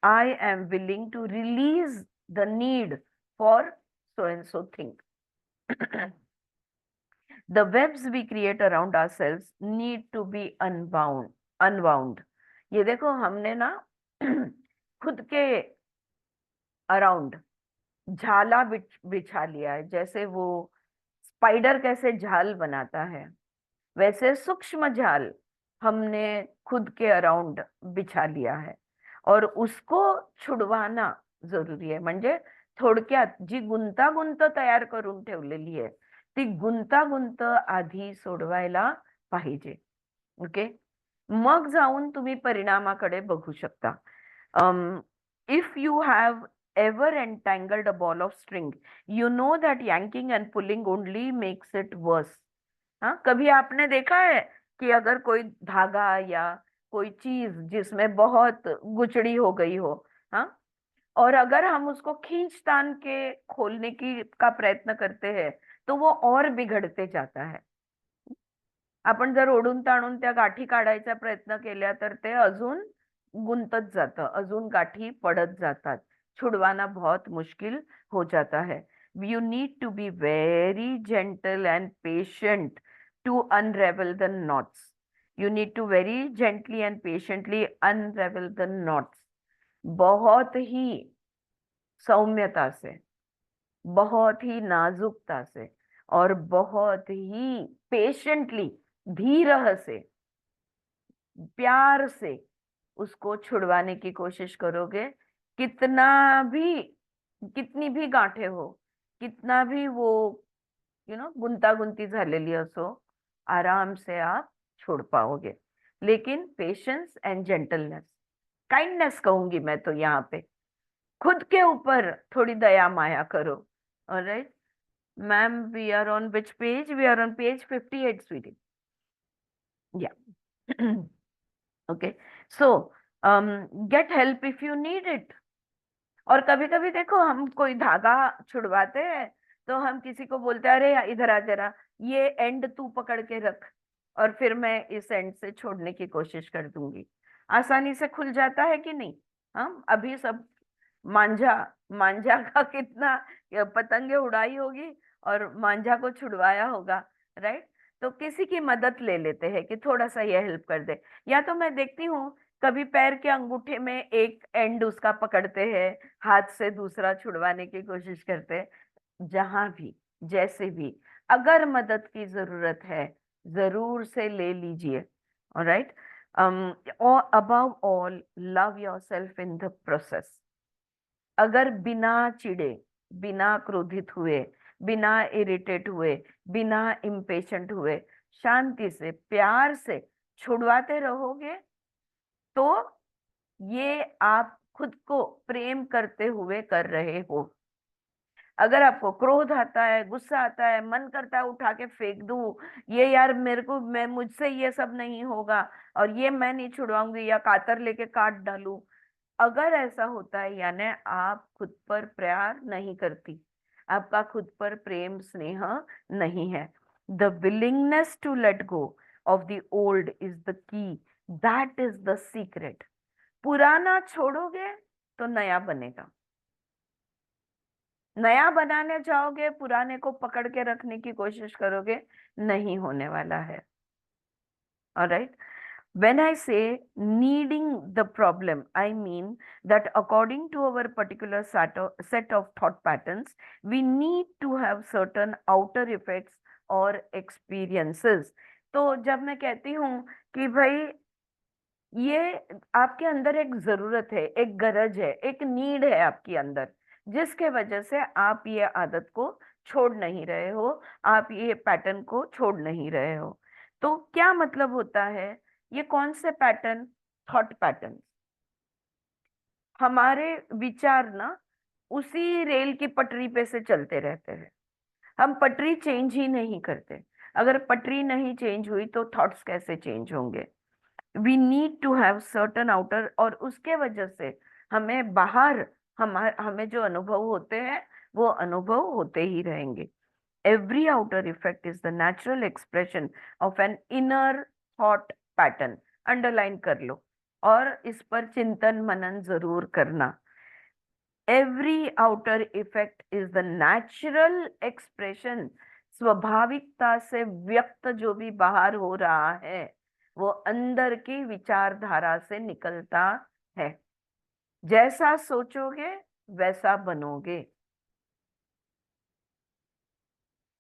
I am willing to release the need for so and so thing. The webs we create around ourselves need to be unwound. ये देखो हमने ना खुद के अराउंड झाला बिछा लिया है। जैसे वो स्पाइडर कैसे जाल बनाता है वैसे सूक्ष्म जाल हमने खुद के अराउंड बिछा लिया है और उसको छुडवाना जरुरी आहे। म्हणजे थोडक्यात जी गुंतागुंत तयार करून ठेवलेली आहे ती गुंतागुंत आधी सोडवायला पाहिजे। ओके, मग जाऊन तुम्ही परिणामाकडे बघू शकता। If you have ever entangled a ball of string, you know that yanking and pulling only makes it worse. हाँ, कभी आपने देखा है कि अगर कोई धागा या कोई चीज जिसमें बहुत गुचड़ी हो गई हो, हाँ, और अगर हम उसको खींच तान के खोलने का प्रयत्न करते हैं तो वो और बिघडते जाता है। आपण जर ओढून ताणून त्या गाठी काढायचा प्रयत्न केल्या तर ते अजून गुंतत जातं, अजून गाठी पडत जातात, छुड़वाना बहुत मुश्किल हो जाता है। You need to be very gentle and patient to unravel the knots. You need to very gently and patiently unravel the knots. बहुत ही सौम्यता से, बहुत ही नाजुकता से और बहुत ही पेशेंटली, धीरह से, प्यार से उसको छुड़वाने की कोशिश करोगे। कितनी भी गांठे हो, कितना भी वो गुंतागुंती झालेली असो, आराम से आप छोड़ पाओगे। लेकिन पेशेंस एंड जेंटलनेस, काइंडनेस कहूंगी मैं तो यहाँ पे, खुद के ऊपर थोड़ी दया माया करो। Alright ma'am, we are on which page? We are on page 58, sweetie. Yeah okay, so get help if you need it. और कभी कभी देखो हम कोई धागा छुड़वाते हैं तो हम किसी को बोलते हैं अरे इधर आ जरा, ये एंड तू पकड़ के रख और फिर मैं इस एंड से छोड़ने की कोशिश कर दूंगी। आसानी से खुल जाता है कि नहीं? हम अभी सब मांझा मांझा का कितना पतंगे उड़ाई होगी और मांझा को छुड़वाया होगा, राइट? तो किसी की मदद ले लेते हैं कि थोड़ा सा ये हेल्प कर दे। या तो मैं देखती हूँ कभी पैर के अंगूठे में एक एंड उसका पकड़ते हैं, हाथ से दूसरा छुड़वाने की कोशिश करते हैं। जहां भी जैसे भी अगर मदद की जरूरत है जरूर से ले लीजिए। Alright, above all love yourself in the process. अगर बिना चिढ़े, बिना क्रोधित हुए, बिना इरिटेट हुए, बिना इम्पेशेंट हुए, शांति से प्यार से छुड़वाते रहोगे तो ये आप खुद को प्रेम करते हुए कर रहे हो। अगर आपको क्रोध आता है, गुस्सा आता है, मन करता है उठा के फेंक दूं, ये यार मैं मुझसे ये सब नहीं होगा और ये मैं नहीं छुड़वाऊंगी, या कातर लेके काट डालूं, अगर ऐसा होता है यानी आप खुद पर प्यार नहीं करती, आपका खुद पर प्रेम स्नेह नहीं है। The willingness to let go of the old is the key, that is the secret. पुराना छोड़ोगे तो नया बनेगा, नया बनाने जाओगे पुराने को पकड़ के रखने की कोशिश करोगे, नहीं होने वाला है। Alright, when I say needing the problem, I mean that according to our particular set of thought patterns, we need to have certain outer effects or experiences. तो जब मैं कहती हूँ कि भाई ये आपके अंदर एक जरूरत है, एक गरज है, एक नीड है आपके अंदर, जिसके वजह से आप ये आदत को छोड़ नहीं रहे हो, आप ये पैटर्न को छोड़ नहीं रहे हो। तो क्या मतलब होता है, ये कौन से पैटर्न? Thought pattern. हमारे विचार ना उसी रेल की पटरी पे से चलते रहते हैं, हम पटरी चेंज ही नहीं करते। अगर पटरी नहीं चेंज हुई तो थॉट्स कैसे चेंज होंगे? We need to have certain outer, और उसके वजह से हमें बाहर हमें जो अनुभव होते हैं वो अनुभव होते ही रहेंगे। Every outer effect is the natural expression of an inner thought pattern. Underline कर लो और इस पर चिंतन मनन जरूर करना। Every outer effect is the natural expression, स्वाभाविकता से व्यक्त जो भी बाहर हो रहा है वो अंदर की विचारधारा से निकलता है। जैसा सोचोगे वैसा बनोगे।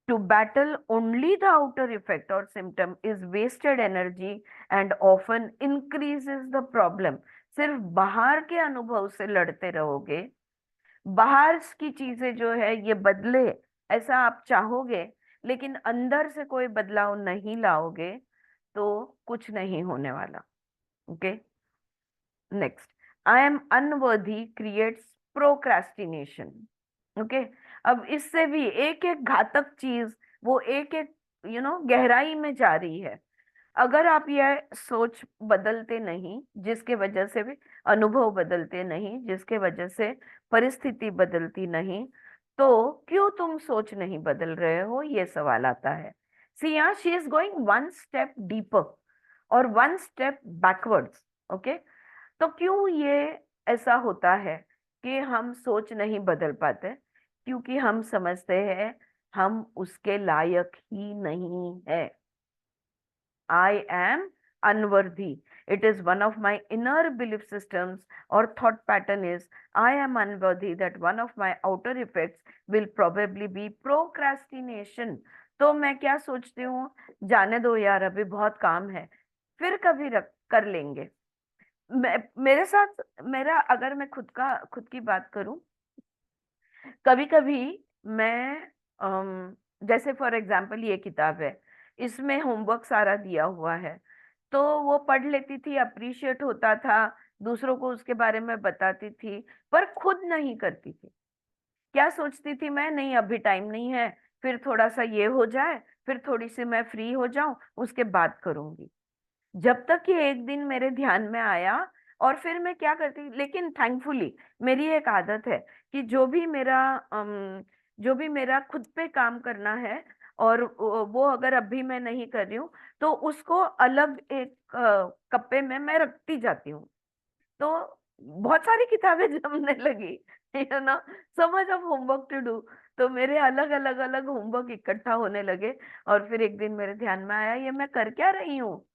To battle only the outer effect or symptom is wasted energy and often increases the problem। सिर्फ बाहर के अनुभव से लड़ते रहोगे, बाहर की चीजें जो है ये बदले ऐसा आप चाहोगे, लेकिन अंदर से कोई बदलाव नहीं लाओगे तो कुछ नहीं होने वाला। Okay, next, I am unworthy creates procrastination. Okay, अब इससे भी एक एक घातक चीज, वो एक एक गहराई में जा रही है। अगर आप यह सोच बदलते नहीं, जिसके वजह से भी अनुभव बदलते नहीं, जिसके वजह से परिस्थिति बदलती नहीं, तो क्यों तुम सोच नहीं बदल रहे हो, ये सवाल आता है। सी यहाँ she is going one step deeper और वन स्टेप बैकवर्ड्स। ओके, तो क्यों ये ऐसा होता है कि हम सोच नहीं बदल पाते? क्योंकि हम समझते हैं हम उसके लायक ही नहीं है। I am unworthy. It is one of my inner belief systems or thought pattern is I am unworthy, that one of my outer effects will probably be procrastination। तो मैं क्या सोचती हूँ, जाने दो यार, अभी बहुत काम है, फिर कभी कर लेंगे। मेरे साथ, मेरा अगर मैं खुद की बात करूं, कभी कभी मैं जैसे फॉर एग्जांपल ये किताब है, इसमें होमवर्क सारा दिया हुआ है, तो वो पढ़ लेती थी, अप्रिशिएट होता था, दूसरों को उसके बारे में बताती थी, पर खुद नहीं करती थी। क्या सोचती थी मैं, नहीं अभी टाइम नहीं है, फिर थोड़ा सा ये हो जाए, फिर थोड़ी सी मैं फ्री हो जाऊं, उसके बाद करूंगी। जब तक कि एक दिन मेरे ध्यान में आया, और फिर मैं क्या करती, लेकिन थैंकफुली मेरी एक आदत है कि जो भी मेरा खुद पे काम करना है, और वो अगर अभी मैं नहीं कर रही हूँ तो उसको अलग एक कप्पे में मैं रखती जाती हूँ। तो बहुत सारी किताबें जमने लगी, you know, so much of homework to do. तो मेरे अलग अलग अलग होमवर्क इकट्ठा होने लगे, और फिर एक दिन मेरे ध्यान में आया ये मैं कर क्या रही हूँ,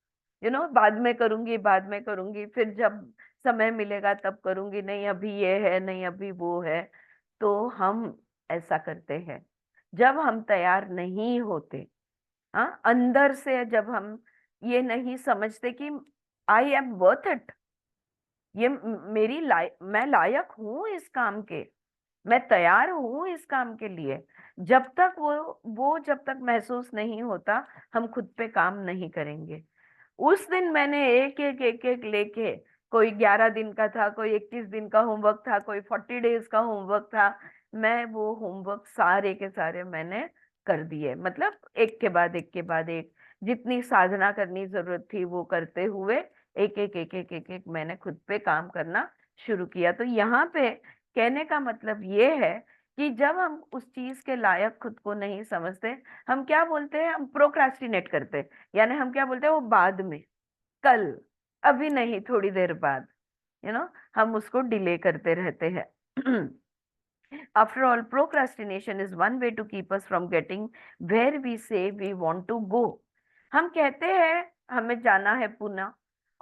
बाद में करूंगी, बाद में करूंगी, फिर जब समय मिलेगा तब करूंगी, नहीं अभी ये है, नहीं अभी वो है। तो हम ऐसा करते हैं जब हम तैयार नहीं होते। हाँ, अंदर से जब हम ये नहीं समझते कि आई एम वर्थ इट, ये मैं लायक हूं इस काम के, मैं तैयार हूं इस काम के लिए, जब तक वो जब तक महसूस नहीं होता, हम खुद पे काम नहीं करेंगे। उस दिन मैंने एक एक लेके, कोई 11 दिन का था, कोई 21 दिन का होमवर्क था, कोई 40 डेज का होमवर्क था, मैं वो होमवर्क सारे के सारे मैंने कर दिए, मतलब एक के बाद एक के बाद एक, जितनी साधना करनी जरूरत थी वो करते हुए एक एक मैंने खुद पे काम करना शुरू किया। तो यहाँ पे कहने का मतलब ये है कि जब हम उस चीज के लायक खुद को नहीं समझते, हम क्या बोलते हैं, हम प्रोक्रास्टिनेट करते हैं, यानी हम क्या बोलते हैं, वो बाद में, कल, अभी नहीं, थोड़ी देर बाद, हम उसको डिले करते रहते हैं। After all, procrastination is one way to keep us from getting where we say we want to go। हम कहते हैं हमें जाना है पुणे,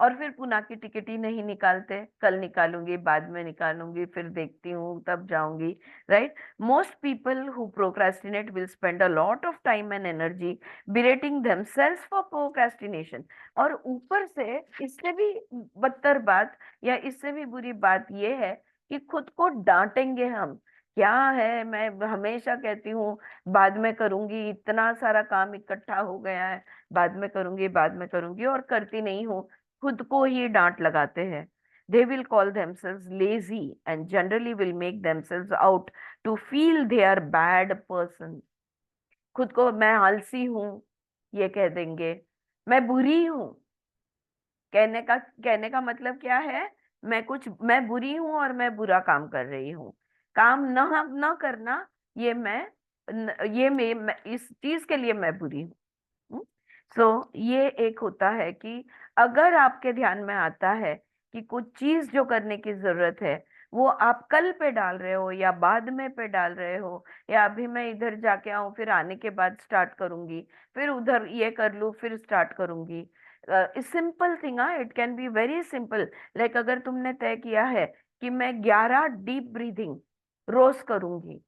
और फिर पुणे की टिकट ही नहीं निकालते, कल निकालूंगी, बाद में निकालूंगी, फिर देखती हूँ, तब जाऊंगी, right? Most people who procrastinate will spend a lot of time and energy berating themselves for procrastination. और ऊपर से इससे भी बदतर बात या इससे भी बुरी बात ये है कि खुद को डांटेंगे हम। क्या है, मैं हमेशा कहती हूँ बाद में करूंगी, इतना सारा काम इकट्ठा हो गया है, बाद में करूंगी, बाद में करूंगी, और करती नहीं हूँ। खुद को ही डांट लगाते हैं। They will call themselves lazy and generally will make themselves out to feel they are bad person। खुद को मैं आलसी हूँ ये कह देंगे, मैं बुरी हूँ। कहने का मतलब क्या है? मैं बुरी हूं और मैं बुरा काम कर रही हूँ। काम न करना, ये इस चीज के लिए मैं बुरी हूँ। सो ये एक होता है कि अगर आपके ध्यान में आता है कि कुछ चीज जो करने की जरूरत है वो आप कल पे डाल रहे हो या बाद में पे डाल रहे हो, या अभी मैं इधर जाके आऊं फिर आने के बाद स्टार्ट करूंगी, फिर उधर ये कर लूं फिर स्टार्ट करूंगी। Simple thing, it can be very simple. Like अगर तुमने तय किया है कि मैं 11 डीप ब्रीदिंग रोज करूंगी,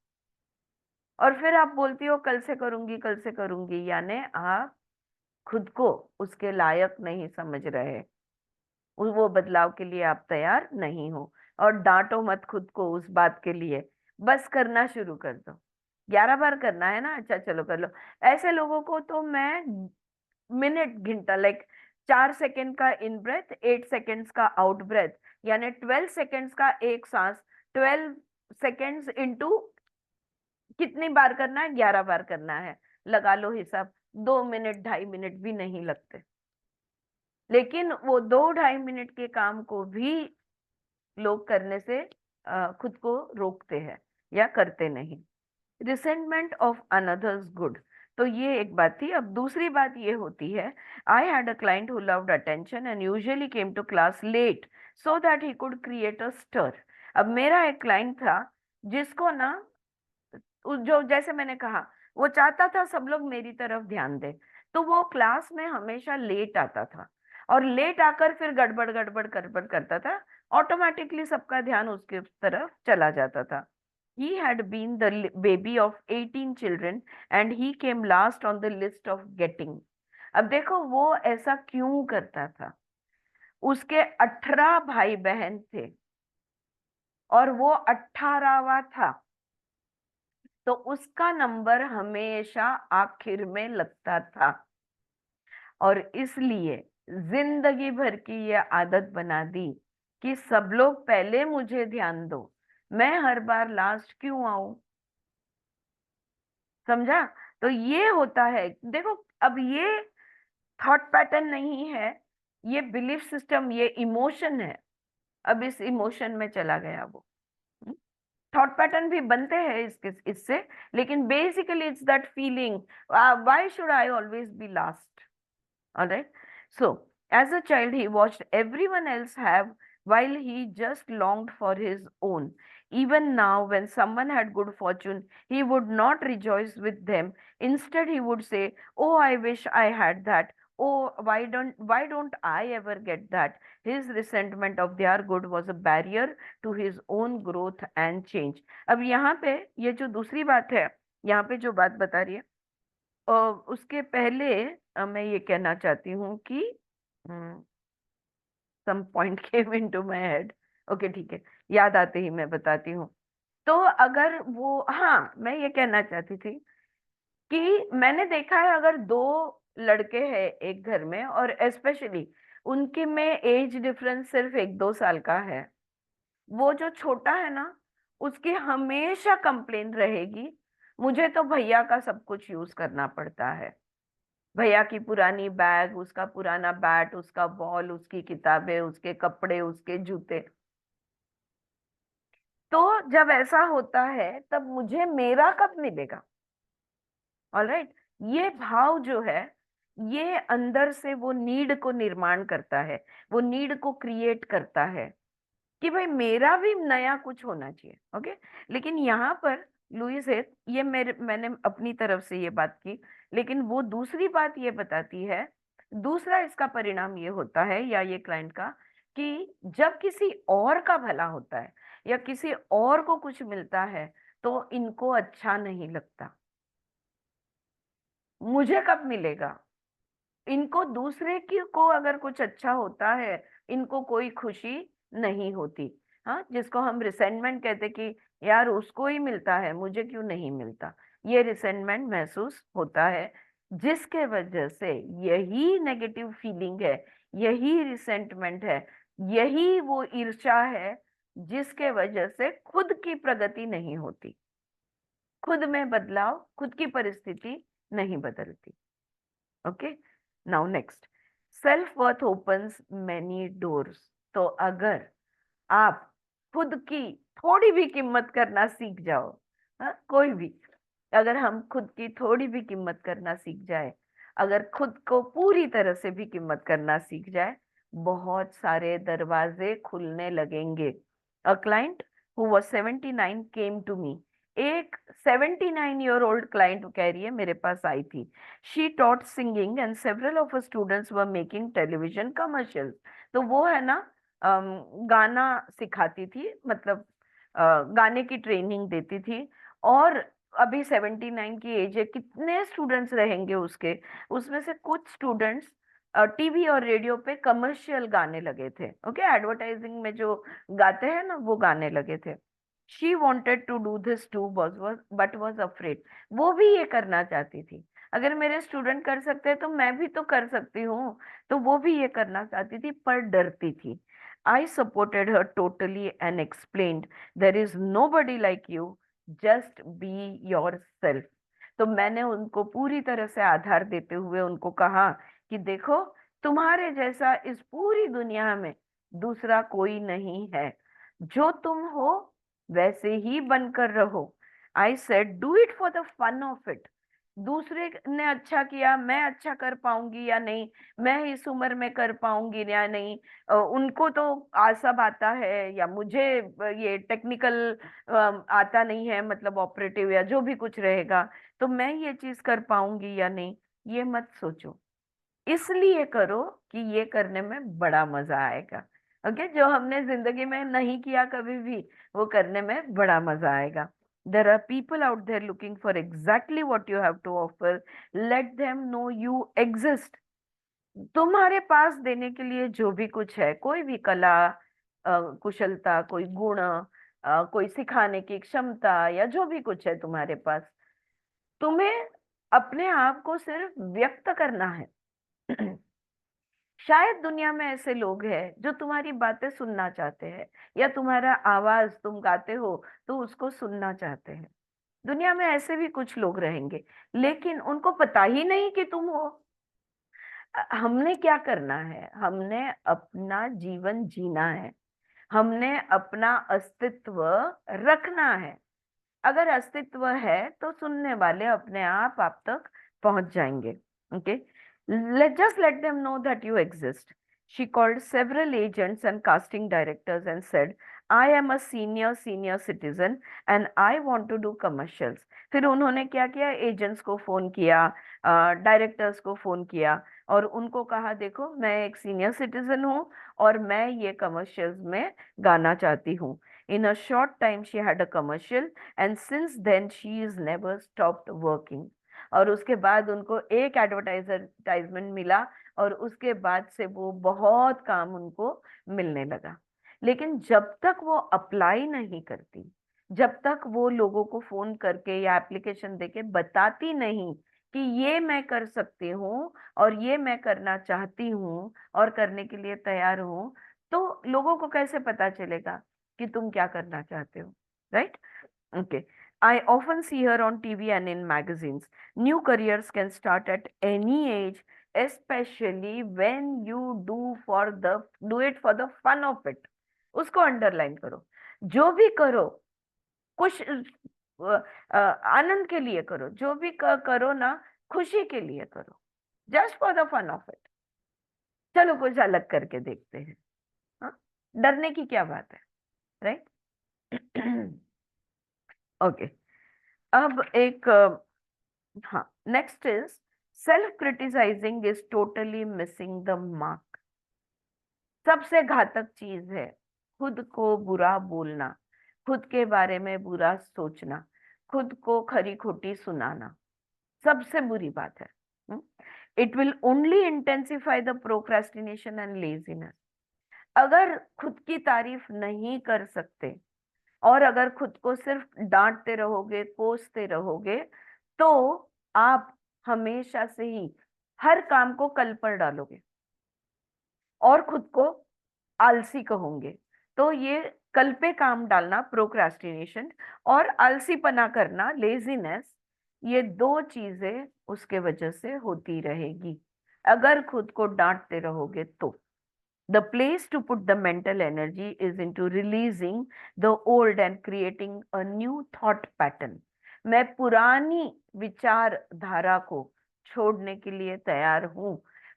और फिर आप बोलती हो कल से करूंगी, कल से करूंगी, यानी आप खुद को उसके लायक नहीं समझ रहे, वो बदलाव के लिए आप तैयार नहीं हो। और डांटो मत खुद को उस बात के लिए, बस करना शुरू कर दो। 11 बार करना है ना, अच्छा चलो कर लो। ऐसे लोगों को तो मैं मिनट गिनता, लाइक 4 सेकेंड का इन ब्रेथ, 8 सेकेंड्स का आउट ब्रेथ, यानी 12 सेकेंड्स का एक सांस, 12 सेकेंड्स इंटू कितनी बार करना है? 11 बार करना है। लगा लो हिसाब, 2 मिनट 2.5 मिनट भी नहीं लगते। लेकिन वो 2-2.5 मिनट के काम को भी लोग करने से खुद को रोकते हैं या करते नहीं। रिसेंटमेंट ऑफ अनदर्स गुड, तो ये एक बात थी। अब दूसरी बात ये होती है, I had a client who loved attention and usually came to class late so that he could create a stir. अब मेरा एक क्लाइंट था जिसको ना, जो जैसे मैंने कहा, वो चाहता था सब लोग मेरी तरफ ध्यान दें, तो वो क्लास में हमेशा लेट आता था और लेट आकर फिर गड़बड़ गड़बड़ गड़बड़ करता था। ऑटोमेटिकली सबका ध्यान उसके तरफ चला जाता था। He had been the baby of 18 children and he came last on the list of getting। अब देखो वो ऐसा क्यों करता था? उसके 18 भाई बहन थे और वो 18वां था, तो उसका नंबर हमेशा आखिर में लगता था। और इसलिए जिंदगी भर की ये आदत बना दी कि सब लोग पहले मुझे ध्यान दो, मैं हर बार लास्ट क्यों आऊं? समझा? तो ये होता है। देखो, अब ये थॉट पैटर्न नहीं है, ये बिलीफ सिस्टम, ये इमोशन है। अब इस इमोशन में चला गया वो। थॉट पैटर्न भी बनते हैं इससे, लेकिन basically it's that feeling, why should I always be last? Alright. So as a child he watched everyone else have while he just longed for his own। Even now when someone had good fortune he would not rejoice with them, instead he would say, oh I wish I had that, oh why don't I ever get that? His resentment of their good was a barrier to his own growth and change। अब यहाँ पे ये जो दूसरी बात है, यहाँ पे जो बात बता रही है, उसके पहले मैं ये कहना चाहती हूँ कि some point came into my head. Okay ठीक है, याद आते ही मैं बताती हूँ। तो अगर वो, हाँ, मैं ये कहना चाहती थी कि मैंने देखा है अगर दो लड़के हैं एक घर में और स्पेशली उनके में एज डिफरेंस सिर्फ 1-2 साल का है, वो जो छोटा है ना, उसकी हमेशा कंप्लेन रहेगी, मुझे तो भैया का सब कुछ यूज करना पड़ता है। भैया की पुरानी बैग, उसका पुराना बैट, उसका बॉल, उसकी किताबें, उसके कपड़े, उसके जूते। तो जब ऐसा होता है तब मुझे मेरा कब मिलेगा? ऑलराइट। ये भाव जो है, ये अंदर से वो नीड को निर्माण करता है, वो नीड को क्रिएट करता है कि भाई मेरा भी नया कुछ होना चाहिए। ओके। लेकिन यहाँ पर लुइस है, मैंने अपनी तरफ से ये बात की, लेकिन वो दूसरी बात ये बताती है, दूसरा इसका परिणाम ये होता है या ये क्लाइंट का कि जब किसी और का भला होता है या किसी और को कुछ मिलता है तो इनको अच्छा नहीं लगता। मुझे कब मिलेगा? इनको दूसरे की को अगर कुछ अच्छा होता है इनको कोई खुशी नहीं होती। हाँ, जिसको हम रिसेंटमेंट कहते कि यार उसको ही मिलता है मुझे क्यों नहीं मिलता, ये रिसेंटमेंट महसूस होता है। जिसके वजह से यही नेगेटिव फीलिंग है, यही रिसेंटमेंट है, यही वो ईर्ष्या है जिसके वजह से खुद की प्रगति नहीं होती, खुद में बदलाव, खुद की परिस्थिति नहीं बदलती। Okay, now next, self worth opens many doors. तो अगर आप खुद की थोड़ी भी कीमत करना सीख जाओ, हाँ, कोई भी, अगर हम खुद की थोड़ी भी कीमत करना सीख जाए, अगर खुद को पूरी तरह से भी कीमत करना सीख जाए, बहुत सारे दरवाजे खुलने लगेंगे। A client who was 79 came to me. एक 79-year-old क्लाइंट कह रही है मेरे पास आई थी। She taught singing and several of students were making television commercials. तो वो है ना, गाना सिखाती थी, मतलब गाने की ट्रेनिंग देती थी। और अभी 79 की एज है, कितने स्टूडेंट्स रहेंगे उसके, उसमें से कुछ स्टूडेंट्स टीवी और रेडियो पे कमर्शियल गाने लगे थे। ओके, एडवर्टाइजिंग में जो गाते हैं ना वो गाने लगे थे। She wanted to do this too but was afraid. वो भी ये करना चाहती थी। अगर मेरे स्टूडेंट कर सकते हैं तो मैं भी तो कर सकती हूँ। तो वो भी ये करना चाहती थी पर डरती थी। I supported her totally and explained, there is nobody like you, just be yourself. तो मैंने उनको पूरी तरह से आधार देते हुए उनको कहा कि देखो, तुम्हारे जैसा इस पूरी दुनिया में दूसरा कोई नहीं है। जो तुम हो वैसे ही बनकर रहो। I said do it for the fun of it. दूसरे ने अच्छा किया, मैं अच्छा कर पाऊंगी या नहीं, मैं इस उम्र में कर पाऊंगी या नहीं, उनको तो सब आता है या मुझे ये टेक्निकल आता नहीं है, मतलब ऑपरेटिव या जो भी कुछ रहेगा, तो मैं ये चीज कर पाऊंगी या नहीं, ये मत सोचो। इसलिए करो कि ये करने में बड़ा मजा आएगा। ओके, जो हमने जिंदगी में नहीं किया कभी भी, वो करने में बड़ा मजा आएगा। There are people out there looking for exactly what you have to offer. Let them know you exist. तुम्हारे पास देने के लिए जो भी कुछ है, कोई भी कला, कुशलता, कोई गुण, कोई सिखाने की क्षमता या जो भी कुछ है तुम्हारे पास, तुम्हें अपने आप को सिर्फ व्यक्त करना है। शायद दुनिया में ऐसे लोग हैं जो तुम्हारी बातें सुनना चाहते हैं या तुम्हारा आवाज तुम गाते हो तो उसको सुनना चाहते हैं। दुनिया में ऐसे भी कुछ लोग रहेंगे, लेकिन उनको पता ही नहीं कि तुम हो। हमने क्या करना है? हमने अपना जीवन जीना है, हमने अपना अस्तित्व रखना है। अगर अस्तित्व है तो सुनने वाले अपने आप तक पहुंच जाएंगे। Okay, just let them know that you exist. She called several agents and casting directors and said, I am a senior citizen and I want to do commercials. फिर उन्होंने क्या किया? एजेंट्स को फोन किया, डायरेक्टर्स को phone किया और उनको कहा देखो मैं एक सीनियर सिटीजन हूँ और मैं ये कमर्शियल्स में गाना चाहती हूँ। In a short time she had a commercial and since then she is never stopped working. और उसके बाद उनको एक एडवर्टाइजमेंट मिला और उसके बाद से वो बहुत काम उनको मिलने लगा। लेकिन जब तक वो अप्लाई नहीं करती, जब तक वो लोगों को फोन करके या एप्लीकेशन देके बताती नहीं कि ये मैं कर सकती हूँ और ये मैं करना चाहती हूँ और करने के लिए तैयार हूँ, तो लोगों को कैसे पता चलेगा कि तुम क्या करना चाहते हो? Right? Okay, I often see her on TV and in magazines. New careers can start at any age, especially when you do it for the fun of it. उसको अंडरलाइन करो। जो भी करो कुछ आनंद के लिए करो, जो भी करो ना खुशी के लिए करो, just for the fun of it. चलो कुछ अलग करके देखते हैं। हाँ? डरने की क्या बात है? राइट? ओके, अब एक हाँ, next is self criticising is totally missing the mark. सबसे घातक चीज है खुद को बुरा बोलना, खुद के बारे में बुरा सोचना, खुद को खरी खोटी सुनाना, सबसे बुरी बात है। It will only intensify the procrastination and laziness. अगर खुद की तारीफ नहीं कर सकते और अगर खुद को सिर्फ डांटते रहोगे, कोसते रहोगे, तो आप हमेशा से ही हर काम को कल पर डालोगे और खुद को आलसी कहोगे। तो ये कल पे काम डालना, प्रोक्रेस्टिनेशन, और आलसीपना करना, लेजीनेस, ये दो चीजें उसके वजह से होती रहेगी अगर खुद को डांटते रहोगे तो। The place to put the mental energy is into releasing the old and creating a new thought pattern. मैं पुरानी विचारधारा को छोड़ने के लिए तैयार हूँ।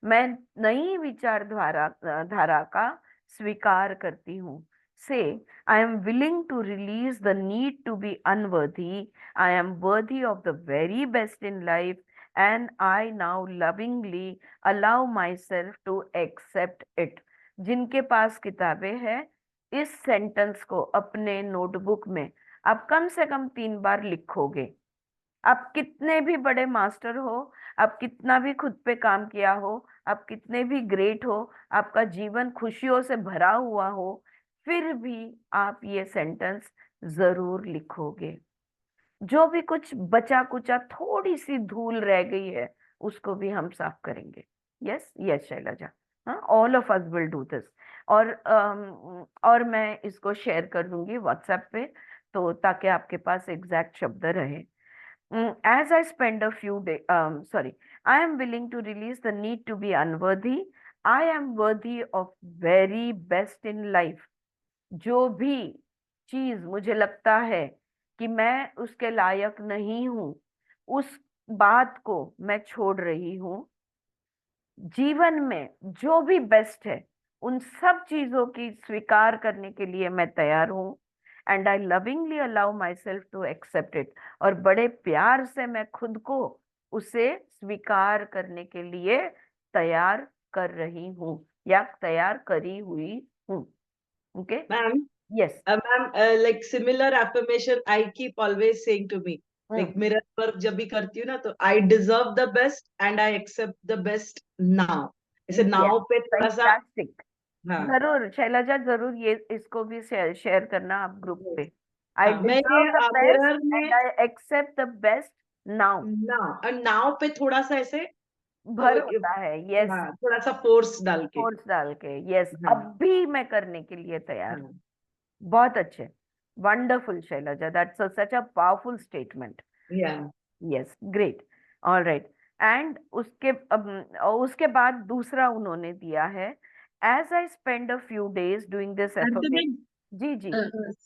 मैं नई धारा का स्वीकार करती हूँ। Say, I am willing to release the need to be unworthy. I am worthy of the very best in life, and I now lovingly allow myself to accept it. जिनके पास किताबें हैं, इस सेंटेंस को अपने नोटबुक में आप कम से कम 3 बार लिखोगे। आप कितने भी बड़े मास्टर हो, आप कितना भी खुद पे काम किया हो, आप कितने भी ग्रेट हो, आपका जीवन खुशियों से भरा हुआ हो, फिर भी आप ये सेंटेंस जरूर लिखोगे। जो भी कुछ बचा कुचा थोड़ी सी धूल रह गई है उसको भी हम साफ करेंगे। यस यस शैलजा, हाँ, all of us will do this. और मैं इसको शेयर कर दूंगी व्हाट्सएप पे, तो ताकि आपके पास एग्जैक्ट शब्द रहे। As I spend a few days, I am willing to release the need to be unworthy. I am worthy of very best in life. जो भी चीज मुझे लगता है कि मैं उसके लायक नहीं हूं, उस बात को मैं छोड़ रही हूं। जीवन में जो भी बेस्ट है उन सब चीजों की स्वीकार करने के लिए मैं तैयार हूं। And I lovingly allow myself to accept it. और बड़े प्यार से मैं खुद को उसे स्वीकार करने के लिए तैयार कर रही हूँ या तैयार करी हुई हूँ। Okay Ma'am, yes ma'am, like similar affirmation I keep always saying to me. Like mirror work जब भी करती हूँ ना, तो I deserve the best and I accept the best now. ऐसे now पे थोड़ा सा, फैंटास्टिक। हाँ जरूर शैलजा, जरूर ये इसको भी शेयर करना आप ग्रुप पे। आई हाँ, मैं डिजर्व द ये बेस्ट mirror में and I accept the best now. now और now पे थोड़ा सा ऐसे भर होता है, यस, हाँ, थोड़ा सा फोर्स डाल के, फोर्स डाल के, यस, हाँ अब भी मैं करने के लिए तैयार हूँ। हाँ बहुत अच्छे, wonderful Shailaja, that's such a powerful statement. yeah. Yes, great, all right. And उसके बाद दूसरा उन्होंने दिया है, as I spend a few days doing this affirmation. जी जी।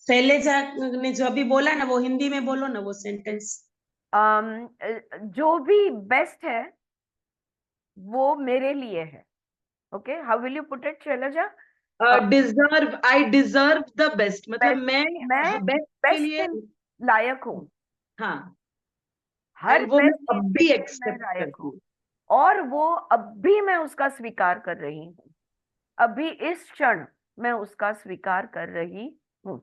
शैलेजा ने जो अभी बोला ना, वो हिंदी में बोलो ना वो सेंटेंस। जो भी बेस्ट है वो मेरे लिए है। Okay, how will you put it Shailaja? Deserve, I deserve the best, मतलब मैं मैं बेस्ट के बेस्ट लिए, लायक हूँ, हाँ, हर एंड वो मैं बेस्ट चीज अब के भी लिए मैं एक्सेप्ट लायक करती हूँ, हूँ। और वो अब भी मैं उसका स्वीकार कर रही हूँ। अभी इस क्षण मैं उसका स्वीकार कर रही हूँ।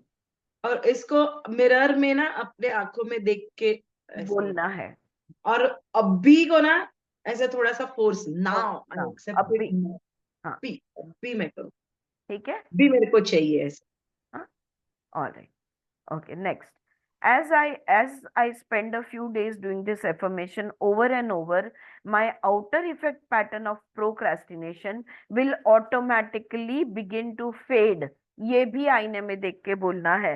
और इसको मिरर में ना अपने आंखों में देख के ऐसे बोलना है, और अभी को ना ऐसे थोड़ा सा force, now I now, accept अब भी, इट, हाँ, अभी मैं करूँ, ठीक है, भी मेरे को चाहिए ऐसे। हाँ, all right. Okay, next. As I spend a few days doing this affirmation over and over, my outer effect pattern of procrastination will automatically begin to fade. ये भी आईने में देख के बोलना है।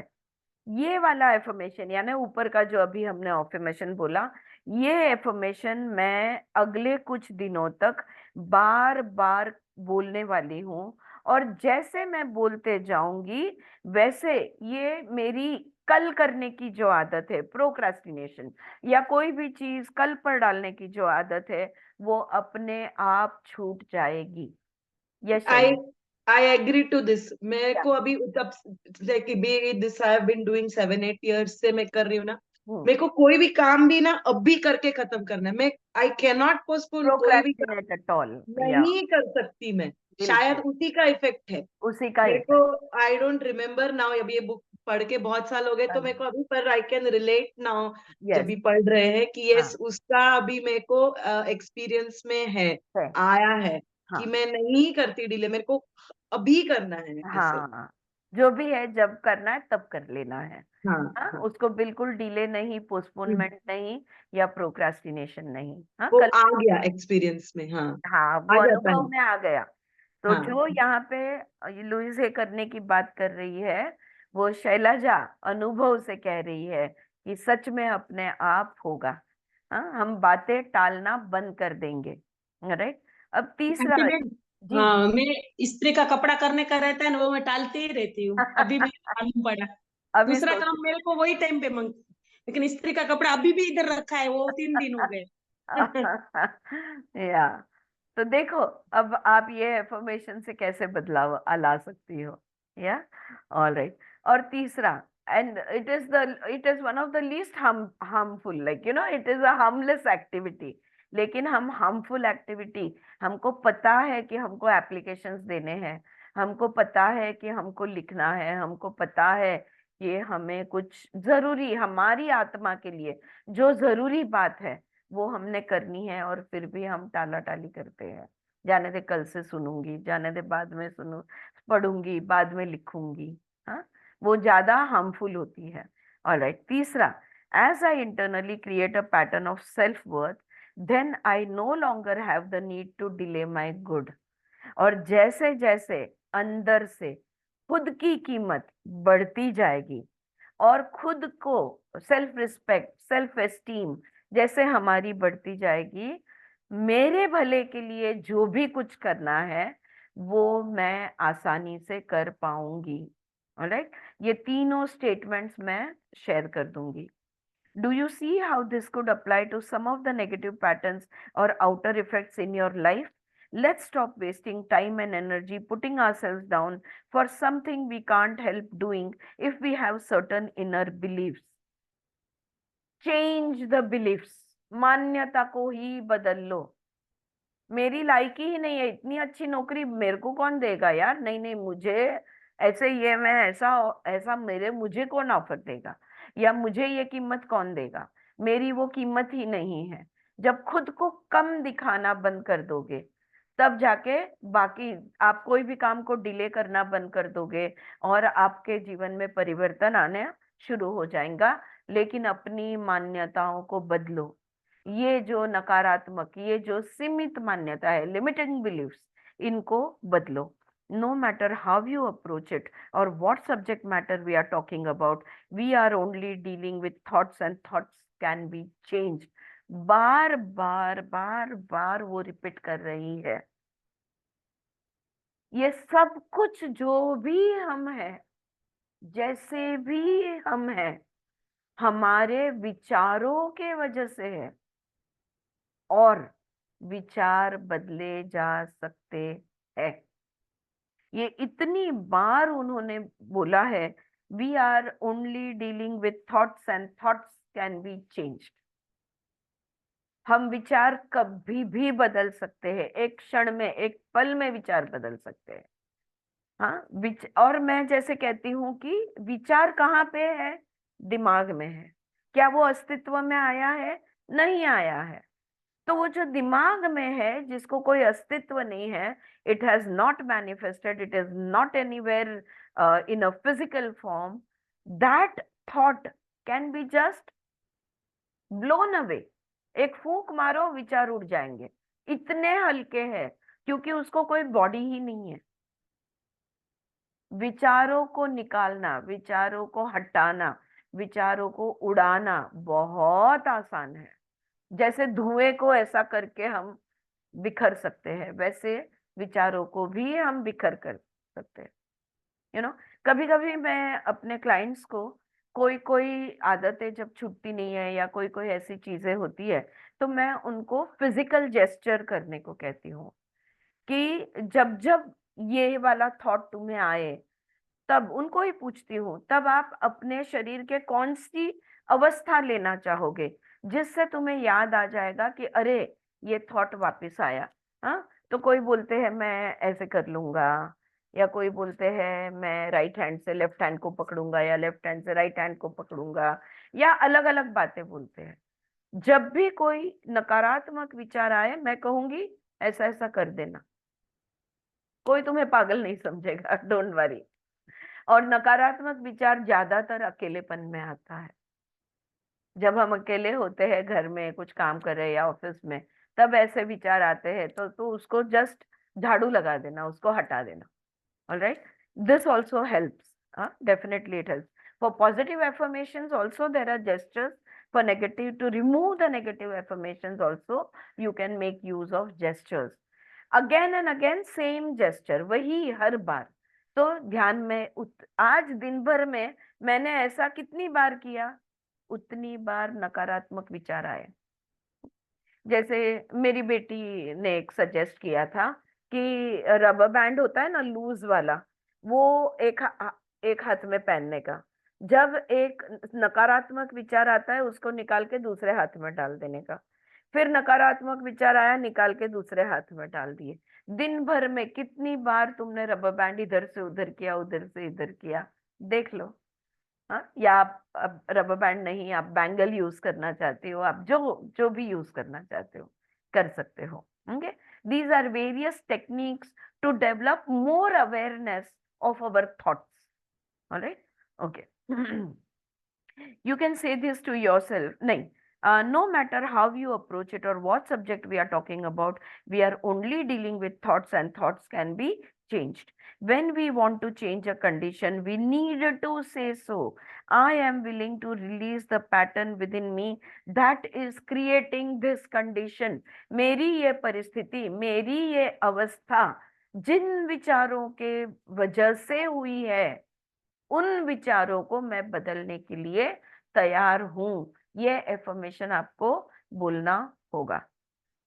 ये वाला एफर्मेशन, यानी ऊपर का जो अभी हमने एफर्मेशन बोला, ये एफर्मेशन मैं अगले कुछ दिनों तक बार बार बोलने वाली हूँ। और जैसे मैं बोलते जाऊंगी वैसे ये मेरी कल करने की जो आदत है, प्रोक्रास्टिनेशन, या कोई भी चीज कल पर डालने की जो आदत है, वो अपने आप छूट जाएगी। Yes I agree to this. मेरे को अभी तब से कि भी this I have been doing 7-8 years से मैं कर रही हूँ ना, मेरे को कोई भी काम भी ना अभी करके खत्म करना है। मैं आई कैन नॉट पोस्टपोन कोई भी काम, प्रोक्रेस्टिनेट एट ऑल, या नहीं कर सकती मैं। शायद बिल्कुल उसी का इफेक्ट है उसी का मेरे इफेक्ट। को। आई डोंट रिमेम्बर नाउ, अभी ये बुक पढ़ के बहुत साल हो गए तो मेरे को अभी, पर आई कैन रिलेट नाउ जब यस, भी पढ़ रहे हैं कि हाँ यस उसका अभी मेरे को एक्सपीरियंस में है, है, आया है कि हाँ मैं नहीं करती डिले, मेरे को अभी करना है ऐसे। हाँ, जो भी है जब करना है तब कर लेना है। हाँ हाँ, हाँ, उसको बिल्कुल डिले नहीं, पोस्टपोनमेंट नहीं, या प्रोक्रास्टिनेशन नहीं। हाँ, वो कल, आ गया एक्सपीरियंस में। हाँ, हाँ आ वो जाता अनुभव है। में आ गया। तो हाँ जो यहाँ पे ये लुइस हे करने की बात कर रही है, वो शैलजा अनुभव से कह रही है कि सच में अपने आप होगा। हाँ, हम बातें टालना बंद कर देंगे। राइट। अब तीसरा, आंटी मैं, जी हाँ जी। मैं स्त्री का कपड़ा करने का रहता है ना, वो मैं टालती ही रहती हूँ। अभी मैं मालूम पड़ा, अभी दूसरा सोच काम मेरे को वही टाइम पे मांग, लेकिन स्त्री का कपड़ा अभी भी इधर रखा है, वो 3 दिन हो गए। या, तो देखो, अब आप ये एफर्मेशन से कैसे बदलाव ला सकती हो। या, ऑल राइट। और तीसरा, and it is one of the least harmful, like it is a harmless activity. लेकिन हम हार्मफुल एक्टिविटी, हमको पता है कि हमको एप्लीकेशंस देने हैं, हमको पता है कि हमको लिखना है, हमको पता है कि हमें कुछ जरूरी, हमारी आत्मा के लिए जो जरूरी बात है वो हमने करनी है, और फिर भी हम टाला टाली करते हैं। जाने दे, कल से सुनूंगी, जाने दे बाद में सुनू, पढ़ूंगी, बाद में लिखूंगी। हाँ, वो ज्यादा हार्मफुल होती है। ऑलराइट। तीसरा, as I internally create a pattern of self worth, then I no longer have the need to delay my good. और जैसे जैसे अंदर से खुद की कीमत बढ़ती जाएगी, और खुद को, सेल्फ रिस्पेक्ट, सेल्फ एस्टीम जैसे हमारी बढ़ती जाएगी, मेरे भले के लिए जो भी कुछ करना है वो मैं आसानी से कर पाऊंगी। ऑलराइट। ये तीनों स्टेटमेंट्स मैं शेयर कर दूंगी। Do you see how this could apply to some of the negative patterns और outer effects in your life? Let's stop wasting time and energy putting ourselves down for something we can't help doing if we have certain inner beliefs. Change the beliefs. मान्यता को ही बदल लो। मेरी लायकी ही नहीं है, इतनी अच्छी नौकरी मेरे को कौन देगा यार, नहीं नहीं, मुझे ऐसे, ये मैं ऐसा ऐसा, मेरे मुझे कौन ऑफर देगा, या मुझे ये कीमत कौन देगा, मेरी वो कीमत ही नहीं है। जब खुद को कम दिखाना बंद कर दोगे, तब जाके बाकी, आप कोई भी काम को डिले करना बंद कर दोगे, और आपके जीवन में परिवर्तन आने शुरू हो जाएगा। लेकिन अपनी मान्यताओं को बदलो। ये जो नकारात्मक, ये जो सीमित मान्यता है, लिमिटिंग बिलीफ्स, इनको बदलो। No matter how you approach it और what subject matter we are talking about, we are only dealing with thoughts, and thoughts can be change. बार बार बार बार वो रिपीट कर रही है। ये सब कुछ जो भी हम हैं, जैसे भी हम हैं, हमारे विचारों के वजह से है, और विचार बदले जा सकते हैं। ये इतनी बार उन्होंने बोला है, we are only dealing with thoughts and thoughts can be changed. हम विचार कभी भी बदल सकते हैं, एक क्षण में, एक पल में विचार बदल सकते हैं। हाँ, और मैं जैसे कहती हूँ कि विचार कहाँ पे है? दिमाग में है। क्या वो अस्तित्व में आया है? नहीं आया है। तो वो जो दिमाग में है, जिसको कोई अस्तित्व नहीं है, it has not manifested, it is not anywhere in a physical form, that thought can be just blown away. एक फूंक मारो, विचार उड़ जाएंगे। इतने हल्के हैं, क्योंकि उसको कोई बॉडी ही नहीं है। विचारों को निकालना, विचारों को हटाना, विचारों को उड़ाना बहुत आसान है। जैसे धुएं को ऐसा करके हम बिखर सकते हैं, वैसे विचारों को भी हम बिखर कर सकते हैं। कभी कभी मैं अपने क्लाइंट्स को, कोई कोई आदतें जब छूटती नहीं है, या कोई कोई ऐसी चीजें होती है, तो मैं उनको फिजिकल जेस्चर करने को कहती हूँ। कि जब जब ये वाला थॉट तुम्हें आए, तब उनको ही पूछती हूँ, तब आप अपने शरीर के कौन सी अवस्था लेना चाहोगे जिससे तुम्हें याद आ जाएगा कि अरे ये थॉट वापस आया। हाँ, तो कोई बोलते हैं मैं ऐसे कर लूंगा, या कोई बोलते हैं मैं राइट हैंड से लेफ्ट हैंड को पकड़ूंगा, या लेफ्ट हैंड से राइट हैंड को पकड़ूंगा, या अलग अलग बातें बोलते हैं। जब भी कोई नकारात्मक विचार आए, मैं कहूंगी ऐसा ऐसा कर देना, कोई तुम्हें पागल नहीं समझेगा, डोंट वरी। और नकारात्मक विचार ज्यादातर अकेलेपन में आता है। जब हम अकेले होते हैं घर में कुछ काम कर रहे हैं या ऑफिस में, तब ऐसे विचार आते हैं, तो उसको जस्ट झाड़ू लगा देना, उसको हटा देना। Alright, this also helps, definitely it helps. For positive affirmations also there are gestures. For negative, to remove the negative affirmations also you can make use of gestures. Again and again same gesture, वही हर बार। तो ध्यान में आज दिन भर में मैंने ऐसा कितनी बार किया, उतनी बार नकारात्मक विचार आए। जैसे मेरी बेटी ने एक सजेस्ट किया था कि रबर बैंड होता है ना लूज वाला, वो एक हाथ में पहनने का। जब एक नकारात्मक विचार आता है उसको निकाल के दूसरे हाथ में डाल देने का, फिर नकारात्मक विचार आया, निकाल के दूसरे हाथ में डाल दिए। दिन भर में कितनी बार तुमने रबर बैंड इधर से उधर किया, उधर से इधर किया, देख लो। हाँ, या आप रबर बैंड नहीं, आप बैंगल यूज करना चाहते हो, आप जो जो भी यूज करना चाहते हो कर सकते हो। Okay, these are various techniques to develop more awareness of our thoughts. Alright, okay. You can say this to yourself. नहीं, no matter how you approach it or what subject we are talking about, we are only dealing with thoughts, and thoughts can be changed. When we want to change a condition, we need to say so. I am willing to release the pattern within me that is creating this condition. मेरी ये परिस्थिति, मेरी ये अवस्था जिन विचारों के वजह से हुई है, उन विचारों को मैं बदलने के लिए तैयार हूं। ये एफर्मेशन आपको बोलना होगा।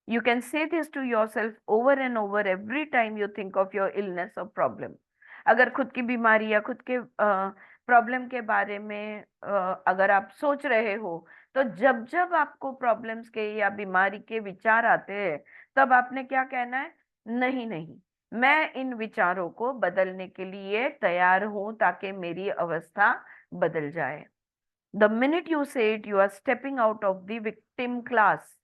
You can say this to yourself over and over every time you think of your illness or problem. अगर खुद की बीमारी या खुद के प्रॉब्लम के बारे में अगर आप सोच रहे हो, तो जब जब आपको प्रॉब्लम्स के या बीमारी के विचार आते हैं, तब आपने क्या कहना है, नहीं नहीं, मैं इन विचारों को बदलने के लिए तैयार हूं ताकि मेरी अवस्था बदल जाए। The minute you say it, you are stepping out of the victim class.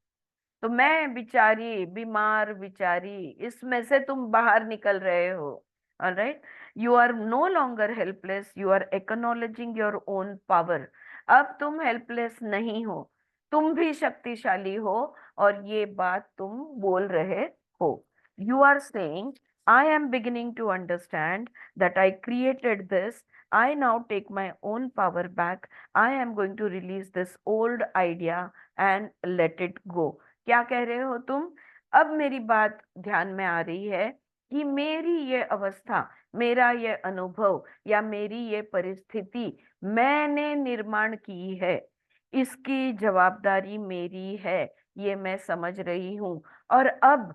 तो मैं बिचारी, बीमार बिचारी, इसमें से तुम बाहर निकल रहे हो। Alright, you are no longer helpless, you are acknowledging your own power. अब तुम हेल्पलेस नहीं हो, तुम भी शक्तिशाली हो, और ये बात तुम बोल रहे हो। You are saying, I am beginning to understand that I created this. I now take my own power back. I am going to release this old idea and let it go. क्या कह रहे हो तुम? अब मेरी बात ध्यान में आ रही है कि मेरी ये अवस्था, मेरा ये अनुभव या मेरी ये परिस्थिति मैंने निर्माण की है, इसकी जवाबदारी मेरी है, ये मैं समझ रही हूँ। और अब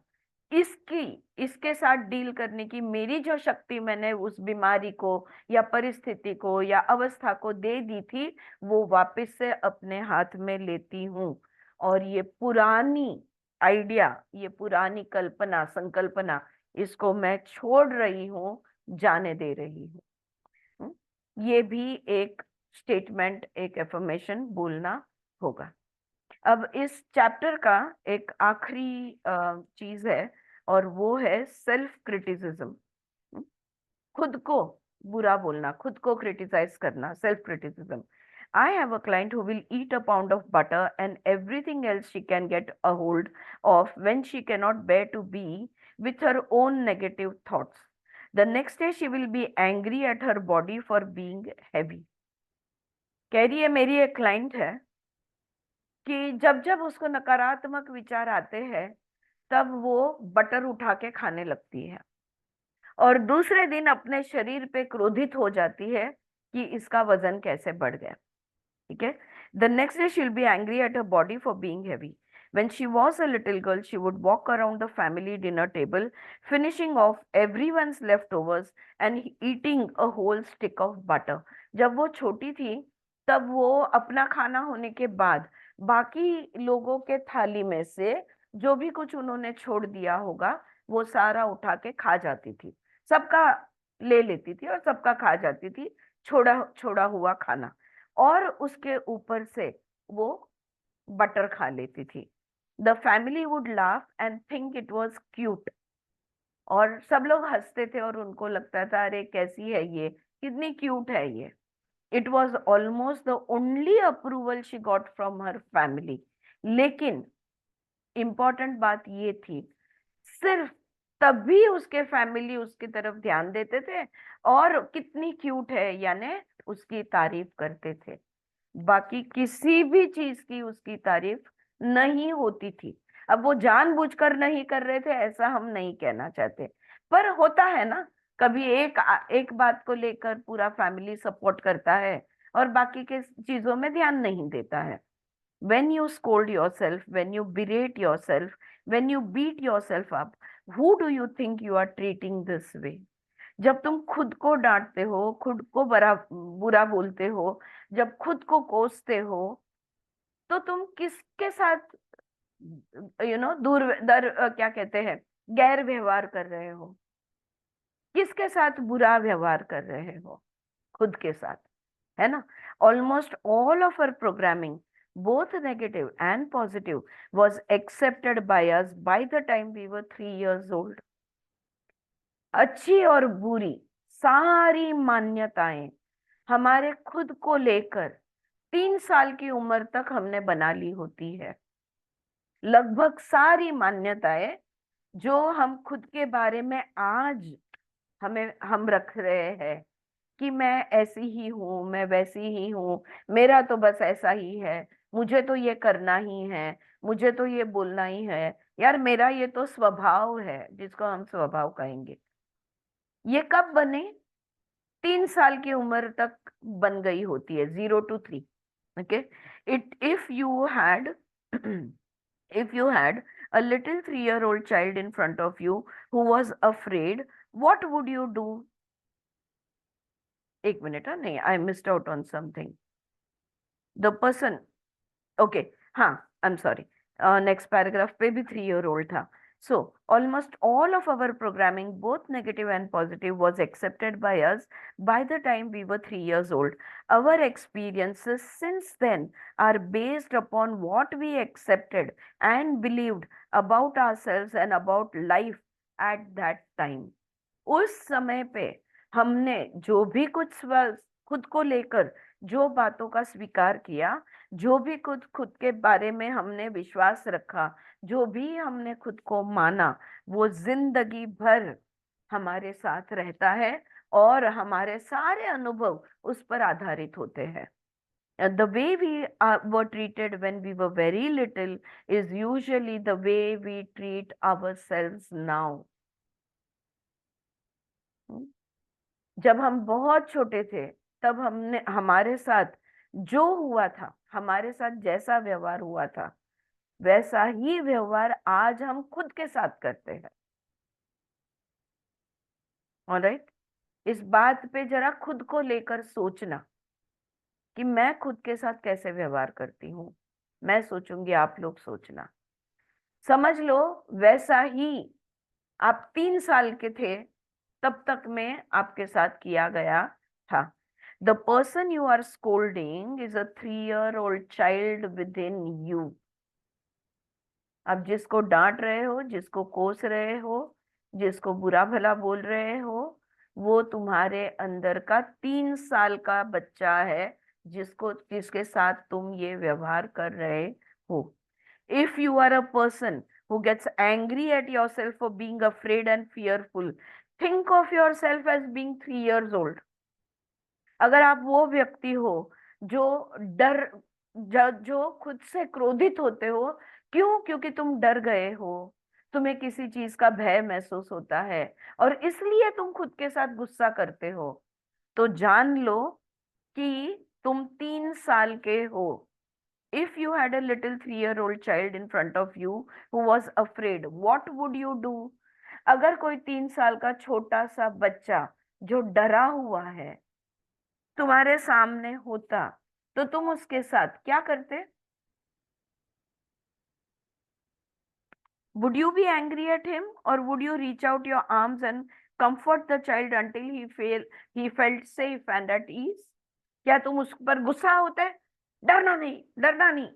इसके साथ डील करने की मेरी जो शक्ति मैंने उस बीमारी को या परिस्थिति को या अवस्था को दे दी थी, वो वापस से अपने हाथ में लेती हूँ। और ये पुरानी आइडिया, ये पुरानी कल्पना, संकल्पना, इसको मैं छोड़ रही हूँ, जाने दे रही हूँ। ये भी एक स्टेटमेंट, एक एफर्मेशन बोलना होगा। अब इस चैप्टर का एक आखिरी चीज है, और वो है सेल्फ क्रिटिसिज्म। खुद को बुरा बोलना, खुद को क्रिटिसाइज करना, self criticism. I have a client who will eat a pound of butter and everything else she can get a hold of when she cannot bear to be with her own negative thoughts. The next day she will be angry at her body for being heavy. कह रही है, मेरी एक client है कि जब जब उसको नकारात्मक विचार आते हैं, तब वो बटर उठा के खाने लगती है, और दूसरे दिन अपने शरीर पे क्रोधित हो जाती है कि इसका वजन कैसे बढ़ गया। ठीक है, the next day she will be angry at her body for being heavy. When she was a little girl, she would walk around the family dinner table, finishing off everyone's leftovers and eating a whole stick of butter. जब वो छोटी थी, तब वो अपना खाना होने के बाद बाकी लोगों के थाली में से जो भी कुछ उन्होंने छोड़ दिया होगा वो सारा उठा के खा जाती थी। सबका ले लेती थी और सबका खा जाती थी, छोड़ा छोड़ा हुआ खाना। और उसके ऊपर से वो बटर खा लेती थी। The family would laugh and think it was cute. और सब लोग हंसते थे और उनको लगता था अरे कैसी है ये, कितनी क्यूट है ये। It was almost the only approval she got from her family. लेकिन इम्पॉर्टेंट बात ये थी, सिर्फ तभी उसके फैमिली उसकी तरफ ध्यान देते थे और कितनी क्यूट है यानी उसकी तारीफ करते थे। बाकी किसी भी चीज की उसकी तारीफ नहीं होती थी। अब वो जानबूझकर नहीं कर रहे थे ऐसा हम नहीं कहना चाहते, पर होता है ना, कभी एक बात को लेकर पूरा फैमिली सपोर्ट करता है और बाकी के चीजों में ध्यान नहीं देता है। when you scold yourself, when you berate yourself, when you beat yourself up, who do you think you are treating this way? जब तुम खुद को डांटते हो, खुद को बुरा बोलते हो, जब खुद को कोसते हो, तो तुम किसके साथ क्या कहते हैं, गैर व्यवहार कर रहे हो? किसके साथ बुरा व्यवहार कर रहे हो? खुद के साथ, है ना? Almost all of our programming both negative and positive was accepted by us by the time we were 3 years old. अच्छी और बुरी सारी मान्यताएं हमारे खुद को लेकर 3 साल की उम्र तक हमने बना ली होती है। लगभग सारी मान्यताएं जो हम खुद के बारे में आज हम रख रहे हैं कि मैं ऐसी ही हूँ, मैं वैसी ही हूँ, मेरा तो बस ऐसा ही है, मुझे तो ये करना ही है, मुझे तो ये बोलना ही है, यार मेरा ये तो स्वभाव है, जिसको हम स्वभाव कहेंगे। ये कब बने? 3 साल की उम्र तक बन गई होती है, 0 to 3। Okay, if you had a little 3-year-old child in front of you who was afraid, what would you do? एक मिनट, नहीं, I missed out on something. The person, okay, हाँ, I'm sorry. Next paragraph पे भी 3-year-old था. So almost all of our programming, both negative and positive, was accepted by us by the time we were 3 years old. Our experiences since then are based upon what we accepted and believed about ourselves and about life at that time. उस समय पे हमने जो भी कुछ खुद को लेकर जो बातों का स्वीकार किया, जो भी खुद के बारे में हमने विश्वास रखा, जो भी हमने खुद को माना, वो जिंदगी भर हमारे साथ रहता है और हमारे सारे अनुभव उस पर आधारित होते हैं। The way we were treated when we were very little is usually the way we treat ourselves now. जब हम बहुत छोटे थे तब हमने हमारे साथ जो हुआ था, हमारे साथ जैसा व्यवहार हुआ था, वैसा ही व्यवहार आज हम खुद के साथ करते हैं। ऑलराइट, इस बात पे जरा खुद को लेकर सोचना कि मैं खुद के साथ कैसे व्यवहार करती हूँ। मैं सोचूंगी, आप लोग सोचना। समझ लो वैसा ही आप 3 साल के थे तब तक में आपके साथ किया गया था। The person you are scolding is a 3-year-old child within you. आप जिसको डांट रहे हो, जिसको कोस रहे हो, जिसको बुरा भला बोल रहे हो, वो तुम्हारे अंदर का 3 साल का बच्चा है, जिसके साथ तुम ये व्यवहार कर रहे हो। If you are a person who gets angry at yourself for being afraid and fearful, think of yourself as being 3 years old. अगर आप वो व्यक्ति हो जो जो खुद से क्रोधित होते हो, क्यों? क्योंकि तुम डर गए हो, तुम्हें किसी चीज का भय महसूस होता है और इसलिए तुम खुद के साथ गुस्सा करते हो, तो जान लो कि तुम 3 साल के हो। If you had a little 3-year-old child in front of you who was afraid, what would you do? अगर कोई 3 साल का छोटा सा बच्चा जो डरा हुआ है तुम्हारे सामने होता, तो तुम उसके साथ क्या करते? Would you be angry at him, or would you reach out your arms and comfort the child until he felt safe and at ease? क्या तुम उस पर गुस्सा होते? डरना नहीं, डरना नहीं।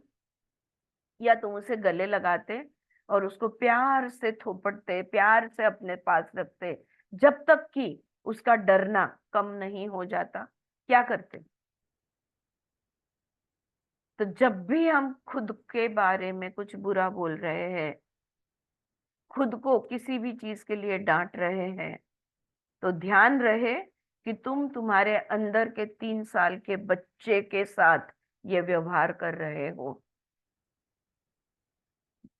या तुम उसे गले लगाते और उसको प्यार से थोपटते, प्यार से अपने पास रखते, जब तक कि उसका डरना कम नहीं हो जाता? क्या करते? तो जब भी हम खुद के बारे में कुछ बुरा बोल रहे हैं, खुद को किसी भी चीज के लिए डांट रहे हैं, तो ध्यान रहे कि तुम तुम्हारे अंदर के 3 साल के बच्चे के साथ ये व्यवहार कर रहे हो।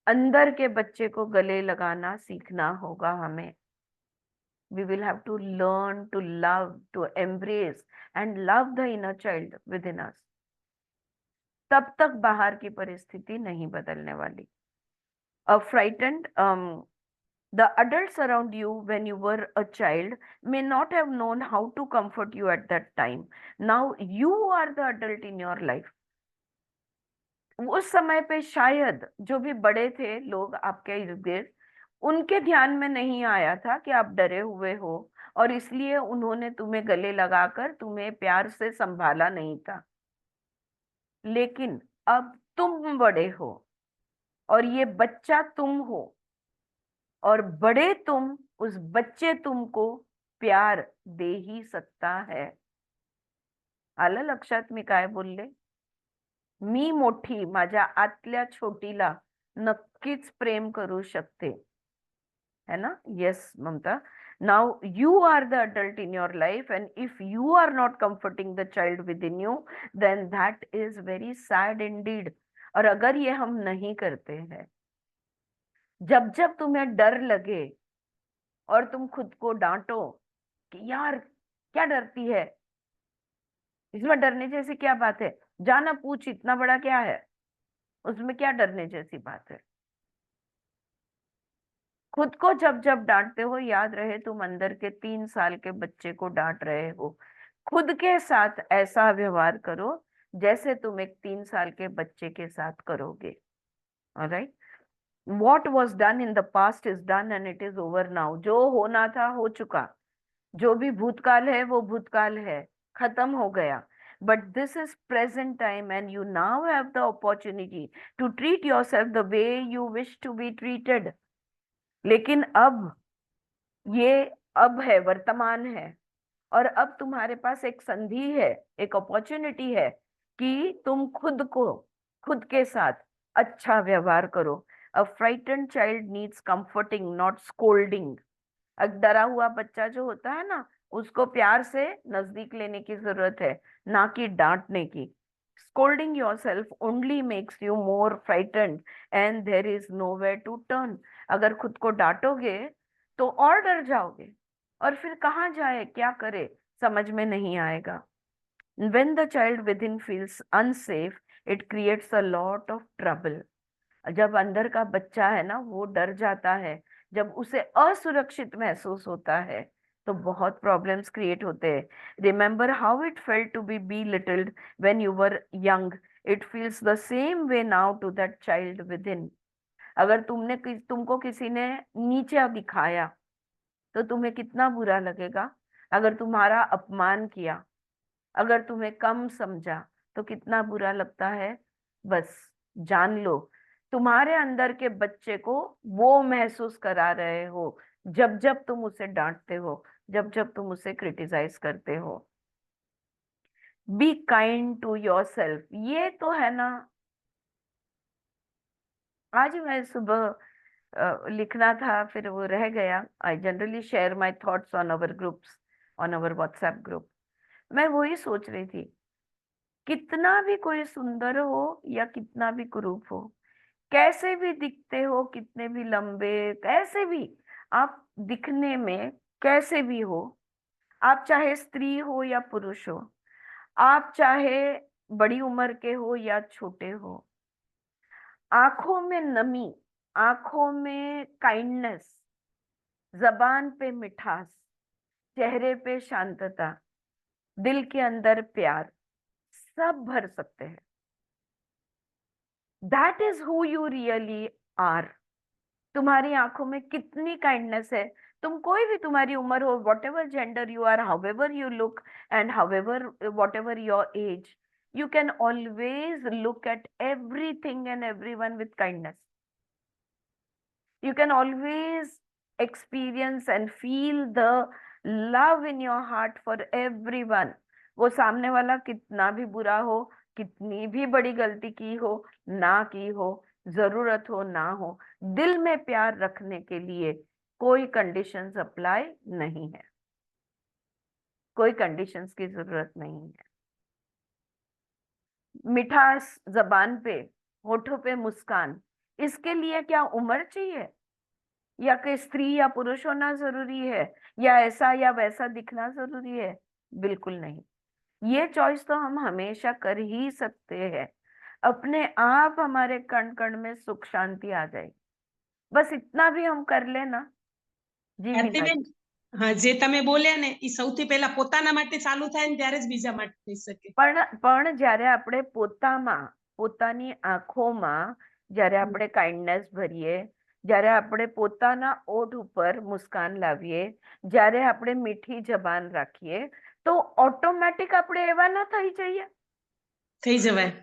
अंदर के बच्चे को गले लगाना सीखना होगा हमें। We will have to learn to love, to embrace and love the inner child within us. तब तक बाहर की परिस्थिति नहीं बदलने वाली। Frightened, the adults around you when you were a child may not have known how to comfort you at that time. Now you are the adult in your life. उस समय पे शायद जो भी बड़े थे लोग आपके इर्द गिर्द, उनके ध्यान में नहीं आया था कि आप डरे हुए हो, और इसलिए उन्होंने तुम्हें गले लगाकर तुम्हें प्यार से संभाला नहीं था। लेकिन अब तुम बड़े हो और ये बच्चा तुम हो, और बड़े तुम उस बच्चे तुमको प्यार दे ही सकता है। आलं लक्षात मी काय बोलले? मी मोठी माझ्या आतल्या छोटीला नक्कीच प्रेम करू शकते, है ना? Yes Mamta. Now you are the adult in your life, and if you are not comforting the child within you, then that is very sad indeed. और अगर ये हम नहीं करते हैं, जब जब तुम्हें डर लगे और तुम खुद को डांटो कि यार क्या डरती है, इसमें डरने जैसी क्या बात है, जाना पूछ इतना बड़ा क्या है, उसमें क्या डरने जैसी बात है। खुद को जब जब डांटते हो, याद रहे तुम अंदर के 3 साल के बच्चे को डांट रहे हो। खुद के साथ ऐसा व्यवहार करो जैसे तुम एक 3 साल के बच्चे के साथ करोगे। Alright, what was done in the past is done and it is over now. जो होना था हो चुका, जो भी भूतकाल है वो भूतकाल है, खत्म हो गया। But this is present time and you now have the opportunity to treat yourself the way you wish to be treated. लेकिन अब ये अब है, वर्तमान है, और अब तुम्हारे पास एक संधि है, एक अपॉर्चुनिटी है कि तुम खुद को, खुद के साथ अच्छा व्यवहार करो। अ frightened child needs comforting not scolding. डरा हुआ बच्चा जो होता है ना, उसको प्यार से नजदीक लेने की जरूरत है, ना कि डांटने की। Scolding yourself only makes you more frightened and there is nowhere to turn. अगर खुद को डांटोगे तो और डर जाओगे, और फिर कहाँ जाए, क्या करे, समझ में नहीं आएगा। When the child within feels unsafe, it creates a lot of trouble. जब अंदर का बच्चा है ना वो डर जाता है, जब उसे असुरक्षित महसूस होता है, तो बहुत प्रॉब्लम्स क्रिएट होते हैं। Remember how it felt to be belittled when you were young. It feels the same way now to that child within. अगर तुमको किसी ने नीचा दिखाया तो तुम्हें कितना बुरा लगेगा। अगर तुम्हारा अपमान किया, अगर तुम्हें कम समझा तो कितना बुरा लगता है। बस जान लो, तुम्हारे अंदर के बच्चे को वो महसूस करा रहे हो जब जब तुम उसे डांटते हो, जब जब तुम उसे क्रिटिसाइज करते हो। बी काइंड टू योरसेल्फ, ये तो है ना। आज मैं सुबह लिखना था, फिर वो रह गया। I generally share my thoughts on our groups, on our WhatsApp group. मैं वही सोच रही थी, कितना भी कोई सुंदर हो या कितना भी कुरूप हो, कैसे भी दिखते हो, कितने भी लंबे, कैसे भी आप दिखने में कैसे भी हो, आप चाहे स्त्री हो या पुरुष हो, आप चाहे बड़ी उम्र के हो या छोटे हो, आंखों में नमी, आंखों में काइंडनेस, जबान पे मिठास, चेहरे पे शांतता, दिल के अंदर प्यार, सब भर सकते हैं। That is who you really are. तुम्हारी आंखों में कितनी काइंडनेस है। तुम कोई भी, तुम्हारी उम्र हो, whatever gender you are, however you look and however whatever your age, you can always look at everything and everyone with kindness. You can always experience and feel the love in your heart for everyone. वो सामने वाला कितना भी बुरा हो, कितनी भी बड़ी गलती की हो, ना की हो, जरूरत हो ना हो, दिल में प्यार रखने के लिए कोई कंडीशंस अप्लाई नहीं है, कोई कंडीशंस की जरूरत नहीं है। मिठास जबान पे, होठों पे मुस्कान, इसके लिए क्या उम्र चाहिए, या कि स्त्री या पुरुष होना जरूरी है, या ऐसा या वैसा दिखना जरूरी है? बिल्कुल नहीं। ये चॉइस तो हम हमेशा कर ही सकते हैं। अपने आप हमारे कण कण में सुख शांति आ जाएगी। बस इतना भी हम कर लेना। जी मीना ભારતીબેન, जी। હા, જે તમે બોલ્યા ને એ સૌથી પહેલા પોતાના માટે ચાલુ થાય ને ત્યારે જ બીજા માટે થઈ શકે. પણ જ્યારે આપણે પોતામાં, પોતાની આંખોમાં જ્યારે આપણે કાઇન્ડનેસ ભરીએ, જ્યારે આપણે પોતાના ઓઠ ઉપર મુસ્કાન લાવીએ, જ્યારે આપણે મીઠી જબાન રાખીએ, તો ઓટોમેટિક આપણે એવા ન થઈ જઈએ? થઈ જવાય.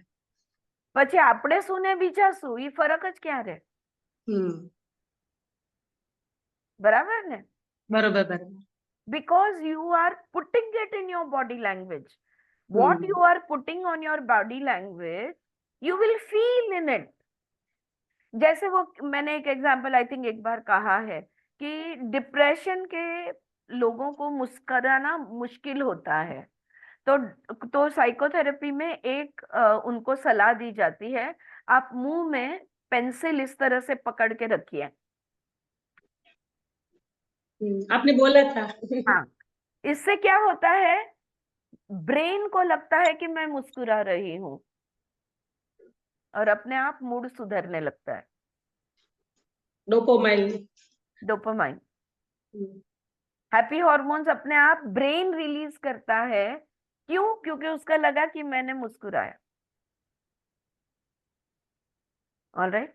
પછી આપણે શું ને બીજા શું, એ ફરક જ ક્યાં રહે? બરાબર ને? બરોબર બરોબર. Because you are putting it in your body language. What you are putting on your body language, you will feel in it. जैसे वो, मैंने एक एग्जांपल आई थिंक एक बार कहा है कि डिप्रेशन के लोगों को मुस्कुराना मुश्किल होता है, तो साइकोथेरेपी में एक उनको सलाह दी जाती है, आप मुंह में पेंसिल इस तरह से पकड़ के रखिए। आपने बोला था. हाँ, इससे क्या होता है, ब्रेन को लगता है कि मैं मुस्कुरा रही हूँ और अपने आप मूड सुधरने लगता है। ડોપામાઇન. डोपामाइन, हैप्पी हॉर्मोन्स अपने आप ब्रेन रिलीज करता है। क्यों? क्योंकि उसका लगा कि मैंने मुस्कुराया। ऑलराइट,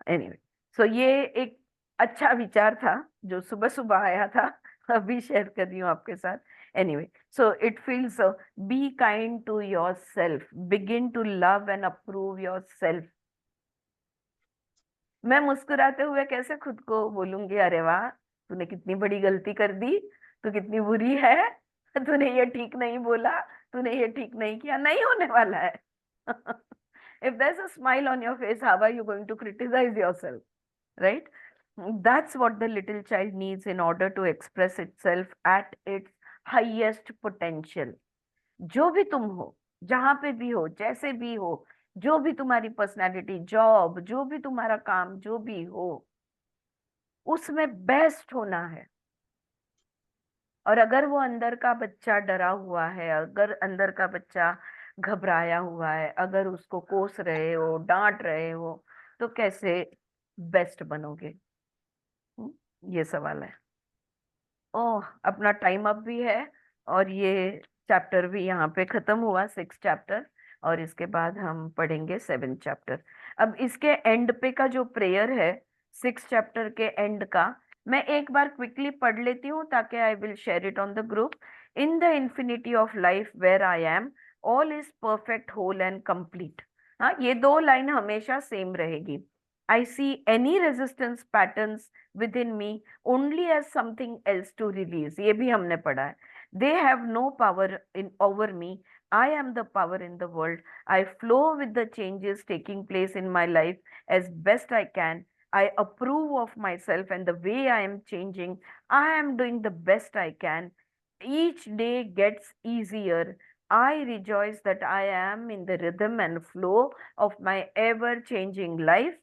एनीवे, सो ये एक अच्छा विचार था जो सुबह सुबह आया था, अभी शेयर कर रही हूँ आपके साथ। Anyway, so it feels, be kind to yourself, begin to love and approve yourself. मैं मुस्कुराते हुए कैसे खुद को बोलूंगी, अरे वाह, तूने कितनी बड़ी गलती कर दी, तू कितनी बुरी है, तूने ये ठीक नहीं बोला, तूने ये ठीक नहीं किया। नहीं होने वाला है। If there's a smile on your face, how are you going to criticize yourself, right? That's what the little child needs in order to express itself at its highest potential. जो भी तुम हो, जहां पे भी हो, जैसे भी हो, जो भी तुम्हारी पर्सनालिटी, जॉब, जो भी तुम्हारा काम, जो भी हो, उसमें बेस्ट होना है। और अगर वो अंदर का बच्चा डरा हुआ है, अगर अंदर का बच्चा घबराया हुआ है, अगर उसको कोस रहे हो, डांट रहे हो, तो कैसे बेस्ट बनोगे? ये सवाल है। ओह, अपना टाइम अप भी है और ये चैप्टर भी यहाँ पे खत्म हुआ, 6 चैप्टर, और इसके बाद हम पढ़ेंगे 7 चैप्टर। अब इसके एंड पे का जो प्रेयर है, 6 चैप्टर के एंड का, मैं एक बार क्विकली पढ़ लेती हूँ ताकि I will share it on the group. In the infinity of life where I am, all is perfect, whole and complete. हाँ, ये 2 लाइन हमेशा सेम रहेगी। I see any resistance patterns within me only as something else to release, ये भी हमने पढ़ा है। They have no power in over me, I am the power in the world, I flow with the changes taking place in my life as best I can, I approve of myself and the way I am changing, I am doing the best I can, each day gets easier, I rejoice that I am in the rhythm and flow of my ever changing life,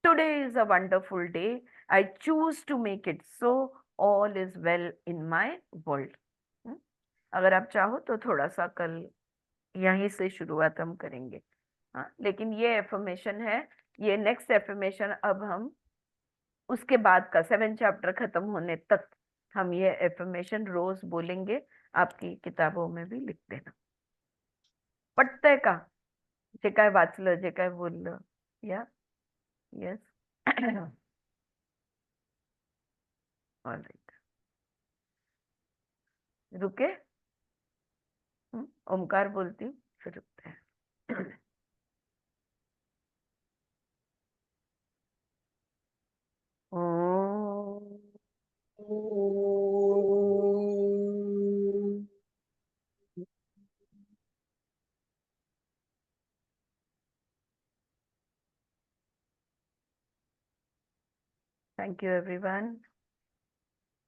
today is a wonderful day, I choose to make it so, all is well in my world। अगर आप चाहो तो थोड़ा सा कल यहीं से शुरुआत हम करेंगे। हाँ, लेकिन ये एफर्मेशन है, ये नेक्स्ट एफर्मेशन अब हम उसके बाद का 7 चैप्टर खत्म होने तक हम ये एफर्मेशन रोज बोलेंगे। आपकी किताबों में भी लिख देना। पटतंय का जे काय वाचलं जे काय बोललं? या येस ऑल राईट रुके ओमकार बोलती फिर रुकते हैं ओम Thank you, everyone.